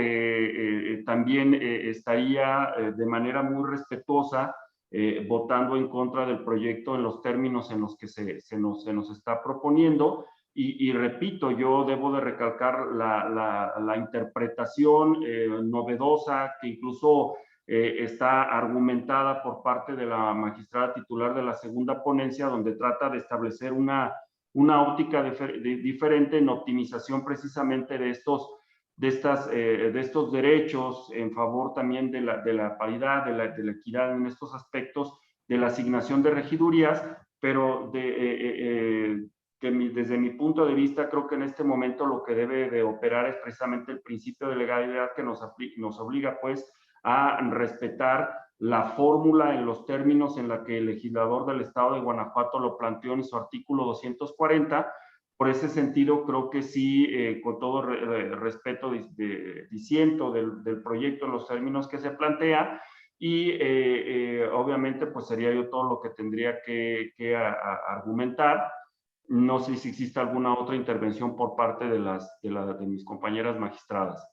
también estaría de manera muy respetuosa votando en contra del proyecto en los términos en los que se nos está proponiendo. Y repito, yo debo de recalcar la interpretación novedosa que incluso está argumentada por parte de la magistrada titular de la segunda ponencia, donde trata de establecer una óptica diferente en optimización precisamente de estos derechos en favor también de la paridad, de la equidad en estos aspectos, de la asignación de regidurías, pero desde mi punto de vista creo que en este momento lo que debe de operar es precisamente el principio de legalidad que nos obliga pues a respetar la fórmula en los términos en la que el legislador del estado de Guanajuato lo planteó en su artículo 240. Por ese sentido, creo que sí, con todo respeto, disiento del proyecto en los términos que se plantea, y obviamente pues sería yo todo lo que tendría que argumentar. No sé si existe alguna otra intervención por parte de mis compañeras magistradas.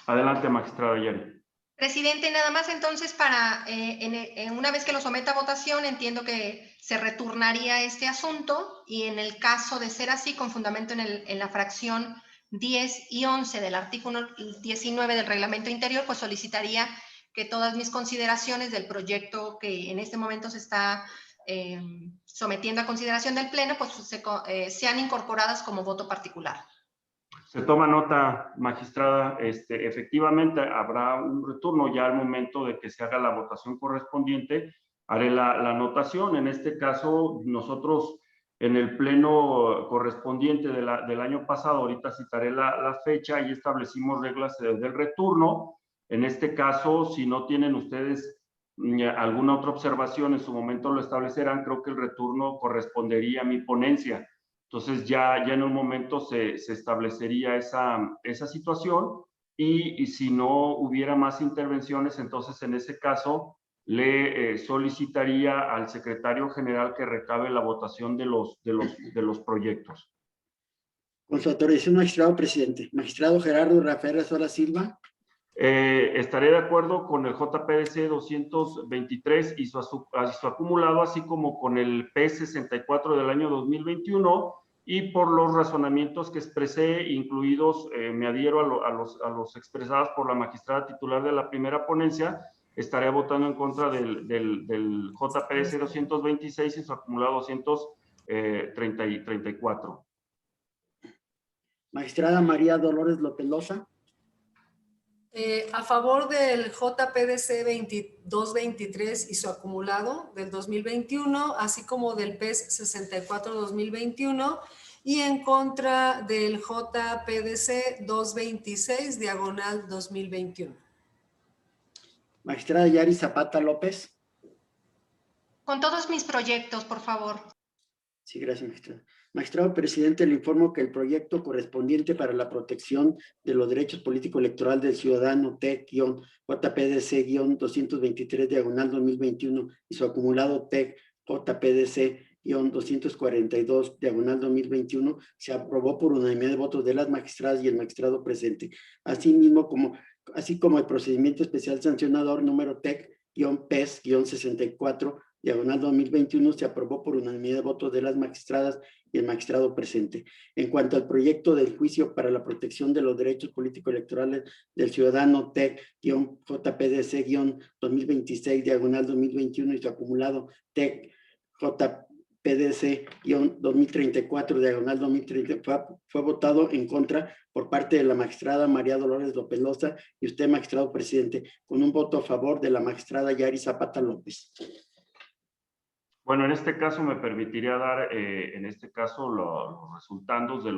Adelante, magistrada Yari. Presidente, nada más entonces para, una vez que lo someta a votación, entiendo que se retornaría este asunto y en el caso de ser así, con fundamento en la fracción 10 y 11 del artículo 19 del reglamento interior, pues solicitaría que todas mis consideraciones del proyecto que en este momento se está sometiendo a consideración del Pleno, pues sean incorporadas como voto particular. Se toma nota, magistrada. Efectivamente, habrá un retorno ya al momento de que se haga la votación correspondiente. Haré la anotación. En este caso, nosotros en el pleno correspondiente del año pasado, ahorita citaré la fecha, y establecimos reglas del retorno. En este caso, si no tienen ustedes alguna otra observación, en su momento lo establecerán. Creo que el retorno correspondería a mi ponencia. Entonces ya en un momento se establecería esa situación, y si no hubiera más intervenciones, entonces en ese caso le solicitaría al secretario general que recabe la votación de los proyectos. Con su autorización, magistrado presidente. Magistrado Gerardo Rafael Rezola Silva. Estaré de acuerdo con el JPDC 223 y su acumulado, así como con el P64 del año 2021, y por los razonamientos que expresé, incluidos, me adhiero a los expresados por la magistrada titular de la primera ponencia. Estaré votando en contra del JPDC 226 y su acumulado 234. Magistrada María Dolores López Loza. A favor del JPDC 2223 y su acumulado del 2021, así como del PES 64-2021, y en contra del JPDC 226 diagonal 2021. Magistrada Yari Zapata López. Con todos mis proyectos, por favor. Sí, gracias, magistrado. Magistrado presidente, le informo que el proyecto correspondiente para la protección de los derechos político-electoral del ciudadano TEC-JPDC-223 diagonal 2021 y su acumulado TEC-JPDC-242 diagonal 2021 se aprobó por unanimidad de votos de las magistradas y el magistrado presente. Así como el procedimiento especial sancionador número TEC-PES-64 diagonal 2021 se aprobó por unanimidad de votos de las magistradas y el magistrado presente. En cuanto al proyecto del juicio para la protección de los derechos político-electorales del ciudadano TEC-JPDC-2026 diagonal 2021 y su acumulado TEC-JPDC-2034 diagonal 2030 fue votado en contra por parte de la magistrada María Dolores López Loza y usted, magistrado presidente, con un voto a favor de la magistrada Yari Zapata López. Bueno, en este caso me permitiría dar, en este caso, los resultados de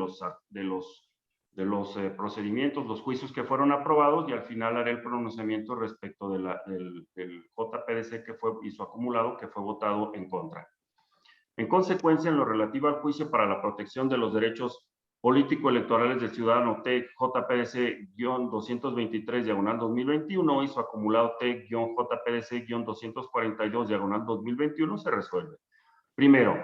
procedimientos, los juicios que fueron aprobados, y al final haré el pronunciamiento respecto de del JPDC y su acumulado que fue votado en contra. En consecuencia, en lo relativo al juicio para la protección de los derechos político-electorales del ciudadano T-JPDC-223-2021 y su acumulado T-JPDC-242-2021 se resuelve. Primero,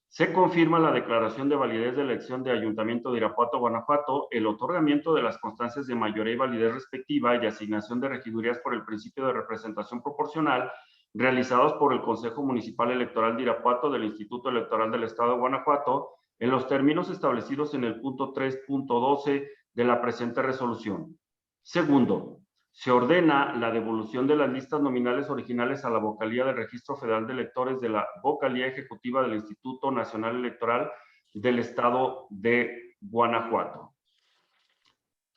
se confirma la declaración de validez de la elección de Ayuntamiento de Irapuato, Guanajuato, el otorgamiento de las constancias de mayoría y validez respectiva y asignación de regidurías por el principio de representación proporcional realizados por el Consejo Municipal Electoral de Irapuato del Instituto Electoral del Estado de Guanajuato en los términos establecidos en el punto 3.12 de la presente resolución. Segundo, se ordena la devolución de las listas nominales originales a la Vocalía del Registro Federal de Electores de la Vocalía Ejecutiva del Instituto Nacional Electoral del Estado de Guanajuato.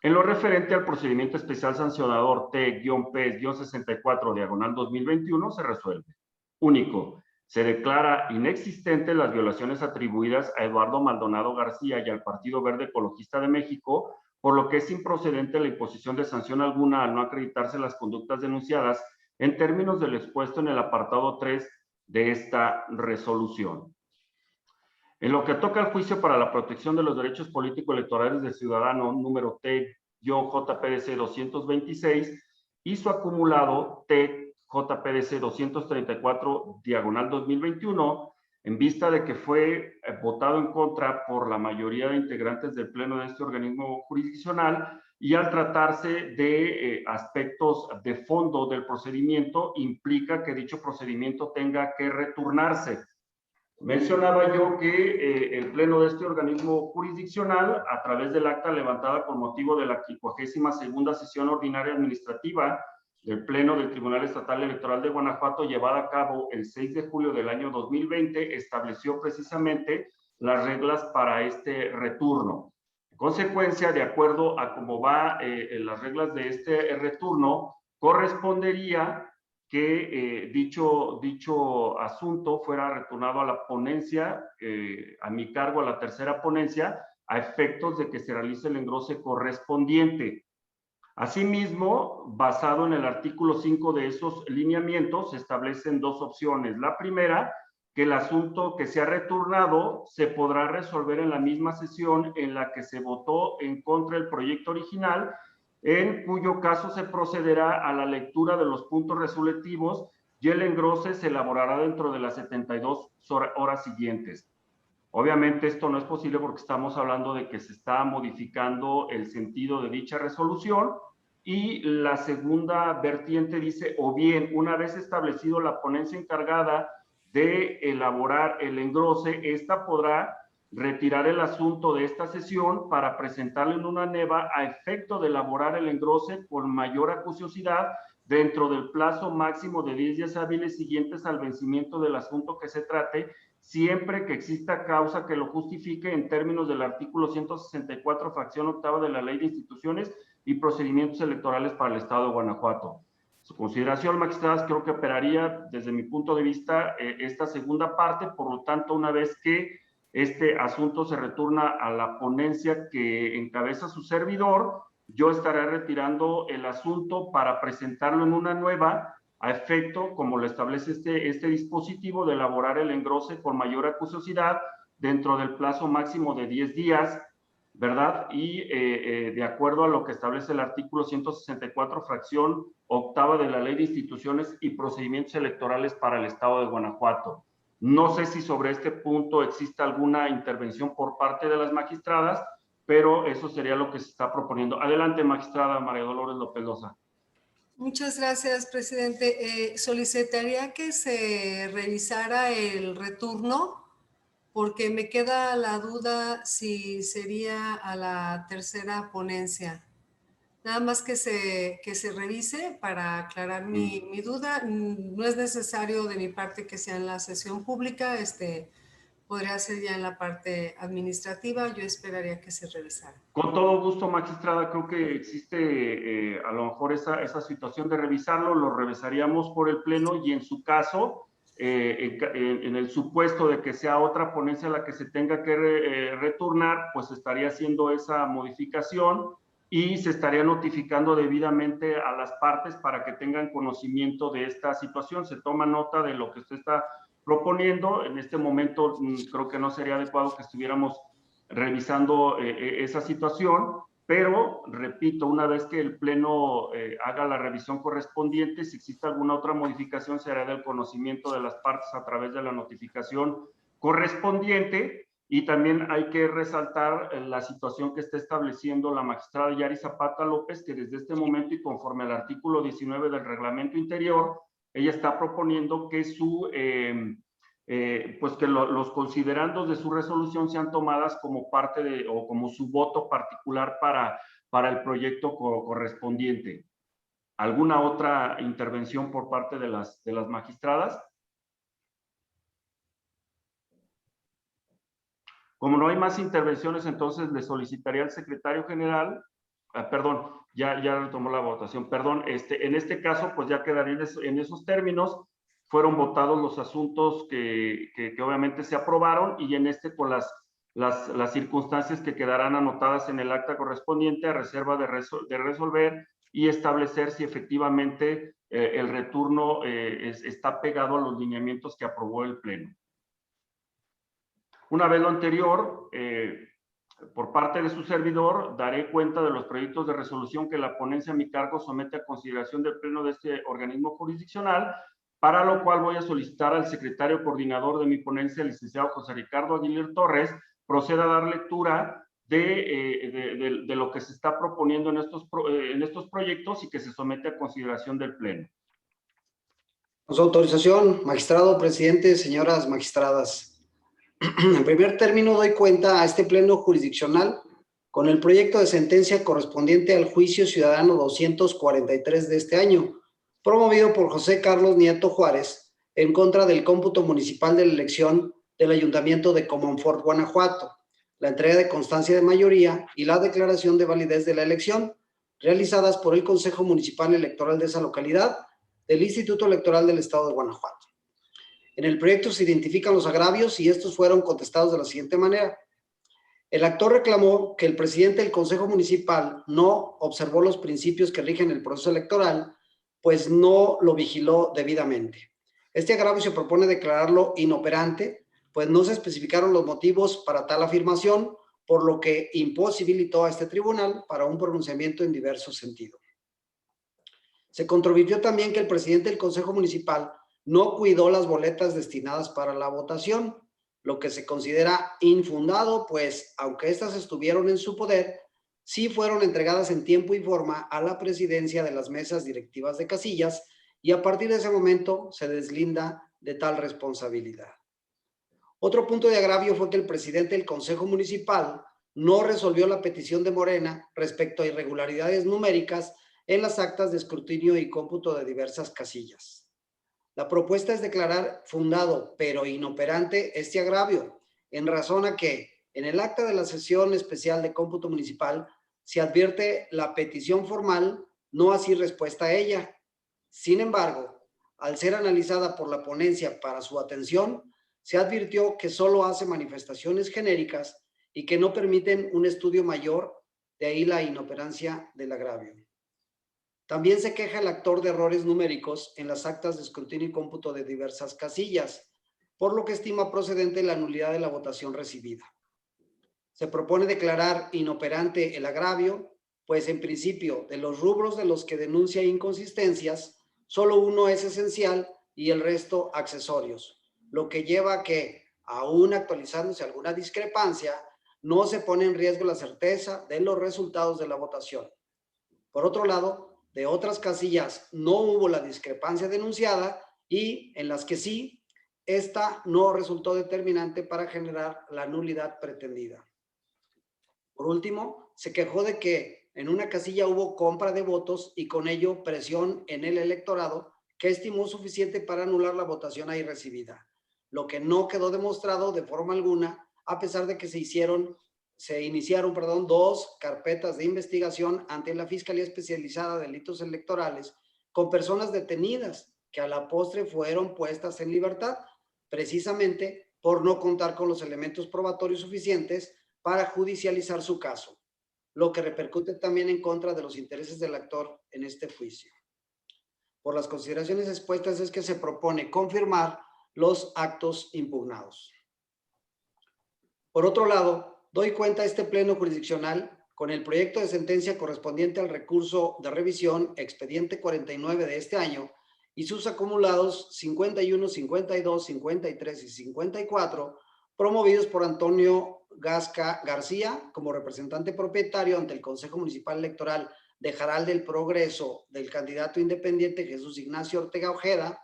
En lo referente al procedimiento especial sancionador T-P-64/2021 se resuelve. Único, se declara inexistentes las violaciones atribuidas a Eduardo Maldonado García y al Partido Verde Ecologista de México, por lo que es improcedente la imposición de sanción alguna al no acreditarse las conductas denunciadas en términos de lo expuesto en el apartado 3 de esta resolución. En lo que toca al juicio para la protección de los derechos político-electorales del ciudadano número T-JPDC 226 y su acumulado T-JPDC 234/2021, en vista de que fue votado en contra por la mayoría de integrantes del Pleno de este organismo jurisdiccional y al tratarse de aspectos de fondo del procedimiento, implica que dicho procedimiento tenga que returnarse. Mencionaba yo que el Pleno de este organismo jurisdiccional, a través del acta levantada con motivo de la 52ª sesión ordinaria administrativa del Pleno del Tribunal Estatal Electoral de Guanajuato, llevada a cabo el 6 de julio del año 2020, estableció precisamente las reglas para este retorno. En consecuencia, de acuerdo a cómo va las reglas de este retorno, correspondería que dicho asunto fuera retornado a la ponencia, a mi cargo, a la tercera ponencia, a efectos de que se realice el engrose correspondiente. Asimismo, basado en el artículo 5 de esos lineamientos, se establecen dos opciones. La primera, que el asunto que se ha retornado se podrá resolver en la misma sesión en la que se votó en contra del proyecto original, en cuyo caso se procederá a la lectura de los puntos resolutivos y el engrose se elaborará dentro de las 72 horas siguientes. Obviamente esto no es posible porque estamos hablando de que se está modificando el sentido de dicha resolución, y la segunda vertiente dice, o bien, una vez establecido la ponencia encargada de elaborar el engrose, esta podrá retirar el asunto de esta sesión para presentarlo en una nueva a efecto de elaborar el engrose con mayor acuciosidad dentro del plazo máximo de 10 días hábiles siguientes al vencimiento del asunto que se trate, siempre que exista causa que lo justifique en términos del artículo 164, fracción octava de la Ley de Instituciones y Procedimientos Electorales para el Estado de Guanajuato. Su consideración, magistradas, creo que operaría desde mi punto de vista esta segunda parte. Por lo tanto, una vez que este asunto se retorna a la ponencia que encabeza su servidor, yo estaré retirando el asunto para presentarlo en una nueva a efecto, como lo establece este dispositivo, de elaborar el engrose con mayor acuciosidad dentro del plazo máximo de 10 días, ¿verdad? Y de acuerdo a lo que establece el artículo 164, fracción octava de la Ley de Instituciones y Procedimientos Electorales para el Estado de Guanajuato. No sé si sobre este punto existe alguna intervención por parte de las magistradas, pero eso sería lo que se está proponiendo. Adelante, magistrada María Dolores López Loza. Muchas gracias, presidente. Solicitaría que se revisara el retorno, porque me queda la duda si sería a la tercera ponencia. Nada más que se revise para aclarar mi duda. No es necesario de mi parte que sea en la sesión pública, podría ser ya en la parte administrativa. Yo esperaría que se revisara. Con todo gusto, magistrada. Creo que existe a lo mejor esa situación de revisarlo. Lo revisaríamos por el Pleno y en su caso en el supuesto de que sea otra ponencia la que se tenga que retornar, pues estaría haciendo esa modificación y se estaría notificando debidamente a las partes para que tengan conocimiento de esta situación. Se toma nota de lo que usted está proponiendo. En este momento creo que no sería adecuado que estuviéramos revisando esa situación, pero repito, una vez que el Pleno haga la revisión correspondiente, si existe alguna otra modificación, se hará del conocimiento de las partes a través de la notificación correspondiente. Y también hay que resaltar la situación que está estableciendo la magistrada Yari Zapata López, que desde este momento y conforme al artículo 19 del reglamento interior, ella está proponiendo que pues que los considerandos de su resolución sean tomadas como parte de, o como su voto particular para el proyecto correspondiente. ¿Alguna otra intervención por parte de las magistradas? Como no hay más intervenciones, entonces le solicitaría al secretario general, perdón, ya retomó la votación, perdón, en este caso, pues ya quedaría en esos términos. Fueron votados los asuntos que obviamente se aprobaron y en con las circunstancias que quedarán anotadas en el acta correspondiente a reserva de resolver y establecer si efectivamente el retorno está pegado a los lineamientos que aprobó el Pleno. Una vez lo anterior, por parte de su servidor, daré cuenta de los proyectos de resolución que la ponencia a mi cargo somete a consideración del Pleno de este organismo jurisdiccional, para lo cual voy a solicitar al secretario coordinador de mi ponencia, el licenciado José Ricardo Aguilar Torres, proceda a dar lectura de lo que se está proponiendo en estos proyectos y que se somete a consideración del Pleno. Con su autorización, magistrado presidente, señoras magistradas. En primer término, doy cuenta a este Pleno jurisdiccional con el proyecto de sentencia correspondiente al juicio ciudadano 243 de este año, promovido por José Carlos Nieto Juárez, en contra del cómputo municipal de la elección del Ayuntamiento de Comonfort, Guanajuato, la entrega de constancia de mayoría y la declaración de validez de la elección, realizadas por el Consejo Municipal Electoral de esa localidad del Instituto Electoral del Estado de Guanajuato. En el proyecto se identifican los agravios y estos fueron contestados de la siguiente manera. El actor reclamó que el presidente del Consejo Municipal no observó los principios que rigen el proceso electoral, pues no lo vigiló debidamente. Este agravio se propone declararlo inoperante, pues no se especificaron los motivos para tal afirmación, por lo que imposibilitó a este tribunal para un pronunciamiento en diverso sentido. Se controvirtió también que el presidente del Consejo Municipal no cuidó las boletas destinadas para la votación, lo que se considera infundado, pues aunque éstas estuvieron en su poder, sí fueron entregadas en tiempo y forma a la presidencia de las mesas directivas de casillas y a partir de ese momento se deslinda de tal responsabilidad. Otro punto de agravio fue que el presidente del Consejo Municipal no resolvió la petición de Morena respecto a irregularidades numéricas en las actas de escrutinio y cómputo de diversas casillas. La propuesta es declarar fundado, pero inoperante, este agravio, en razón a que en el acta de la sesión especial de cómputo municipal se advierte la petición formal, no así respuesta a ella. Sin embargo, al ser analizada por la ponencia para su atención, se advirtió que solo hace manifestaciones genéricas y que no permiten un estudio mayor, de ahí la inoperancia del agravio. También se queja el actor de errores numéricos en las actas de escrutinio y cómputo de diversas casillas, por lo que estima procedente la nulidad de la votación recibida. Se propone declarar inoperante el agravio, pues en principio de los rubros de los que denuncia inconsistencias, solo uno es esencial y el resto accesorios, lo que lleva a que, aún actualizándose alguna discrepancia, no se pone en riesgo la certeza de los resultados de la votación. Por otro lado, de otras casillas no hubo la discrepancia denunciada y en las que sí, esta no resultó determinante para generar la nulidad pretendida. Por último, se quejó de que en una casilla hubo compra de votos y con ello presión en el electorado que estimó suficiente para anular la votación ahí recibida, lo que no quedó demostrado de forma alguna a pesar de que se iniciaron dos carpetas de investigación ante la Fiscalía Especializada de Delitos Electorales con personas detenidas que a la postre fueron puestas en libertad, precisamente por no contar con los elementos probatorios suficientes para judicializar su caso, lo que repercute también en contra de los intereses del actor en este juicio. Por las consideraciones expuestas es que se propone confirmar los actos impugnados. Por otro lado, doy cuenta a este pleno jurisdiccional con el proyecto de sentencia correspondiente al recurso de revisión expediente 49 de este año y sus acumulados 51, 52, 53 y 54, promovidos por Antonio Gasca García como representante propietario ante el Consejo Municipal Electoral de Jaral del Progreso del candidato independiente Jesús Ignacio Ortega Ojeda,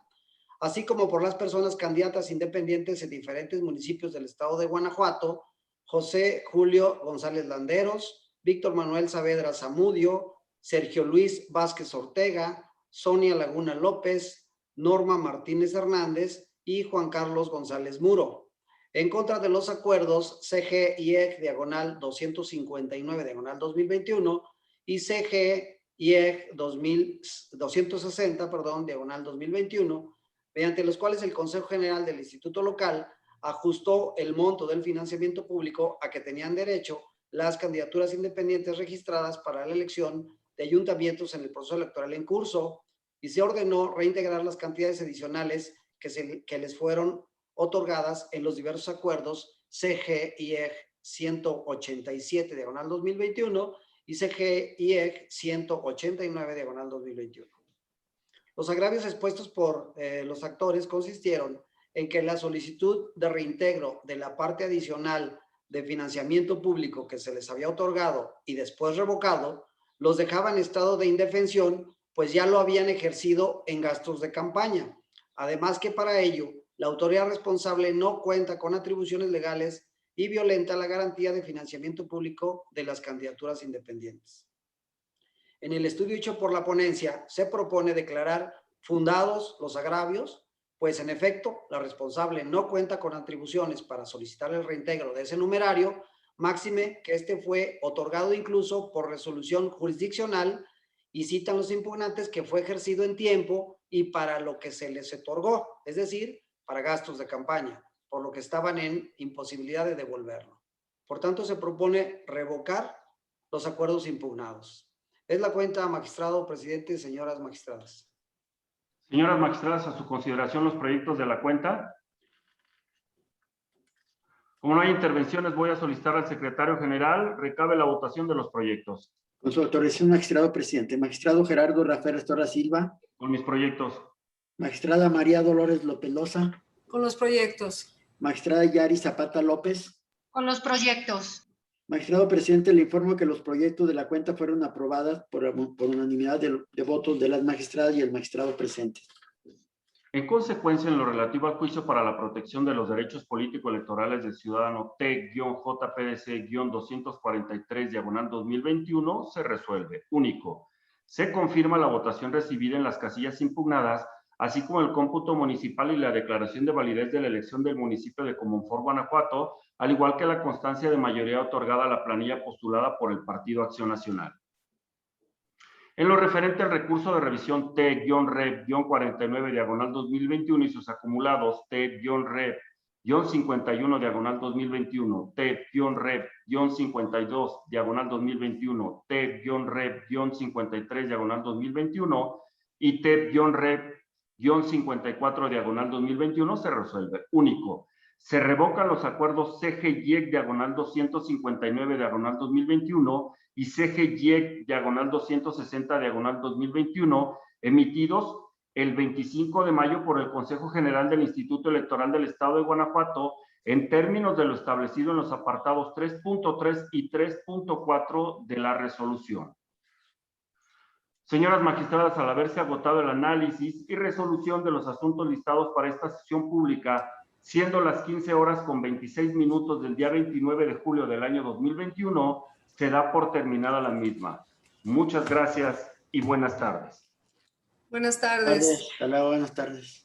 así como por las personas candidatas independientes en diferentes municipios del estado de Guanajuato, José Julio González Landeros, Víctor Manuel Saavedra Zamudio, Sergio Luis Vázquez Ortega, Sonia Laguna López, Norma Martínez Hernández y Juan Carlos González Muro. En contra de los acuerdos CG-IEG diagonal 259 diagonal 2021 y CG-IEG 260 diagonal 2021, mediante los cuales el Consejo General del Instituto Local ajustó el monto del financiamiento público a que tenían derecho las candidaturas independientes registradas para la elección de ayuntamientos en el proceso electoral en curso y se ordenó reintegrar las cantidades adicionales que les fueron otorgadas en los diversos acuerdos CG-IEG 187 diagonal 2021 y CG-IEG 189 diagonal 2021. Los agravios expuestos por los actores consistieron en que la solicitud de reintegro de la parte adicional de financiamiento público que se les había otorgado y después revocado, los dejaba en estado de indefensión, pues ya lo habían ejercido en gastos de campaña. Además que para ello, la autoridad responsable no cuenta con atribuciones legales y violenta la garantía de financiamiento público de las candidaturas independientes. En el estudio hecho por la ponencia, se propone declarar fundados los agravios, pues en efecto, la responsable no cuenta con atribuciones para solicitar el reintegro de ese numerario, máxime que este fue otorgado incluso por resolución jurisdiccional y citan los impugnantes que fue ejercido en tiempo y para lo que se les otorgó, es decir, para gastos de campaña, por lo que estaban en imposibilidad de devolverlo. Por tanto, se propone revocar los acuerdos impugnados. Es la cuenta, magistrado, presidente, señoras magistradas. Señoras magistradas, a su consideración los proyectos de la cuenta. Como no hay intervenciones, voy a solicitar al secretario general recabe la votación de los proyectos. Con su autorización, magistrado presidente. Magistrado Gerardo Rafael Astorga Silva. Con mis proyectos. Magistrada María Dolores López Loza. Con los proyectos. Magistrada Yari Zapata López. Con los proyectos. Magistrado presidente, le informo que los proyectos de la cuenta fueron aprobados por unanimidad de votos de las magistradas y el magistrado presente. En consecuencia, en lo relativo al juicio para la protección de los derechos político-electorales del ciudadano T-JPDC-243-2021, se resuelve. Único. Se confirma la votación recibida en las casillas impugnadas, así como el cómputo municipal y la declaración de validez de la elección del municipio de Comonfort, Guanajuato, al igual que la constancia de mayoría otorgada a la planilla postulada por el Partido Acción Nacional. En lo referente al recurso de revisión T-Rep-49-2021 y sus acumulados T-Rep-51-2021, T-Rep-52-2021, T-Rep-53-2021 y T-Rep-54-2021 se resuelve. Único. Se revocan los acuerdos CG-IEC-259-2021 y CG-IEC-260-2021 emitidos el 25 de mayo por el Consejo General del Instituto Electoral del Estado de Guanajuato en términos de lo establecido en los apartados 3.3 y 3.4 de la resolución. Señoras magistradas, al haberse agotado el análisis y resolución de los asuntos listados para esta sesión pública, siendo las 15 horas con 26 minutos del día 29 de julio del año 2021, se da por terminada la misma. Muchas gracias y buenas tardes. Buenas tardes. Hasta luego, buenas tardes.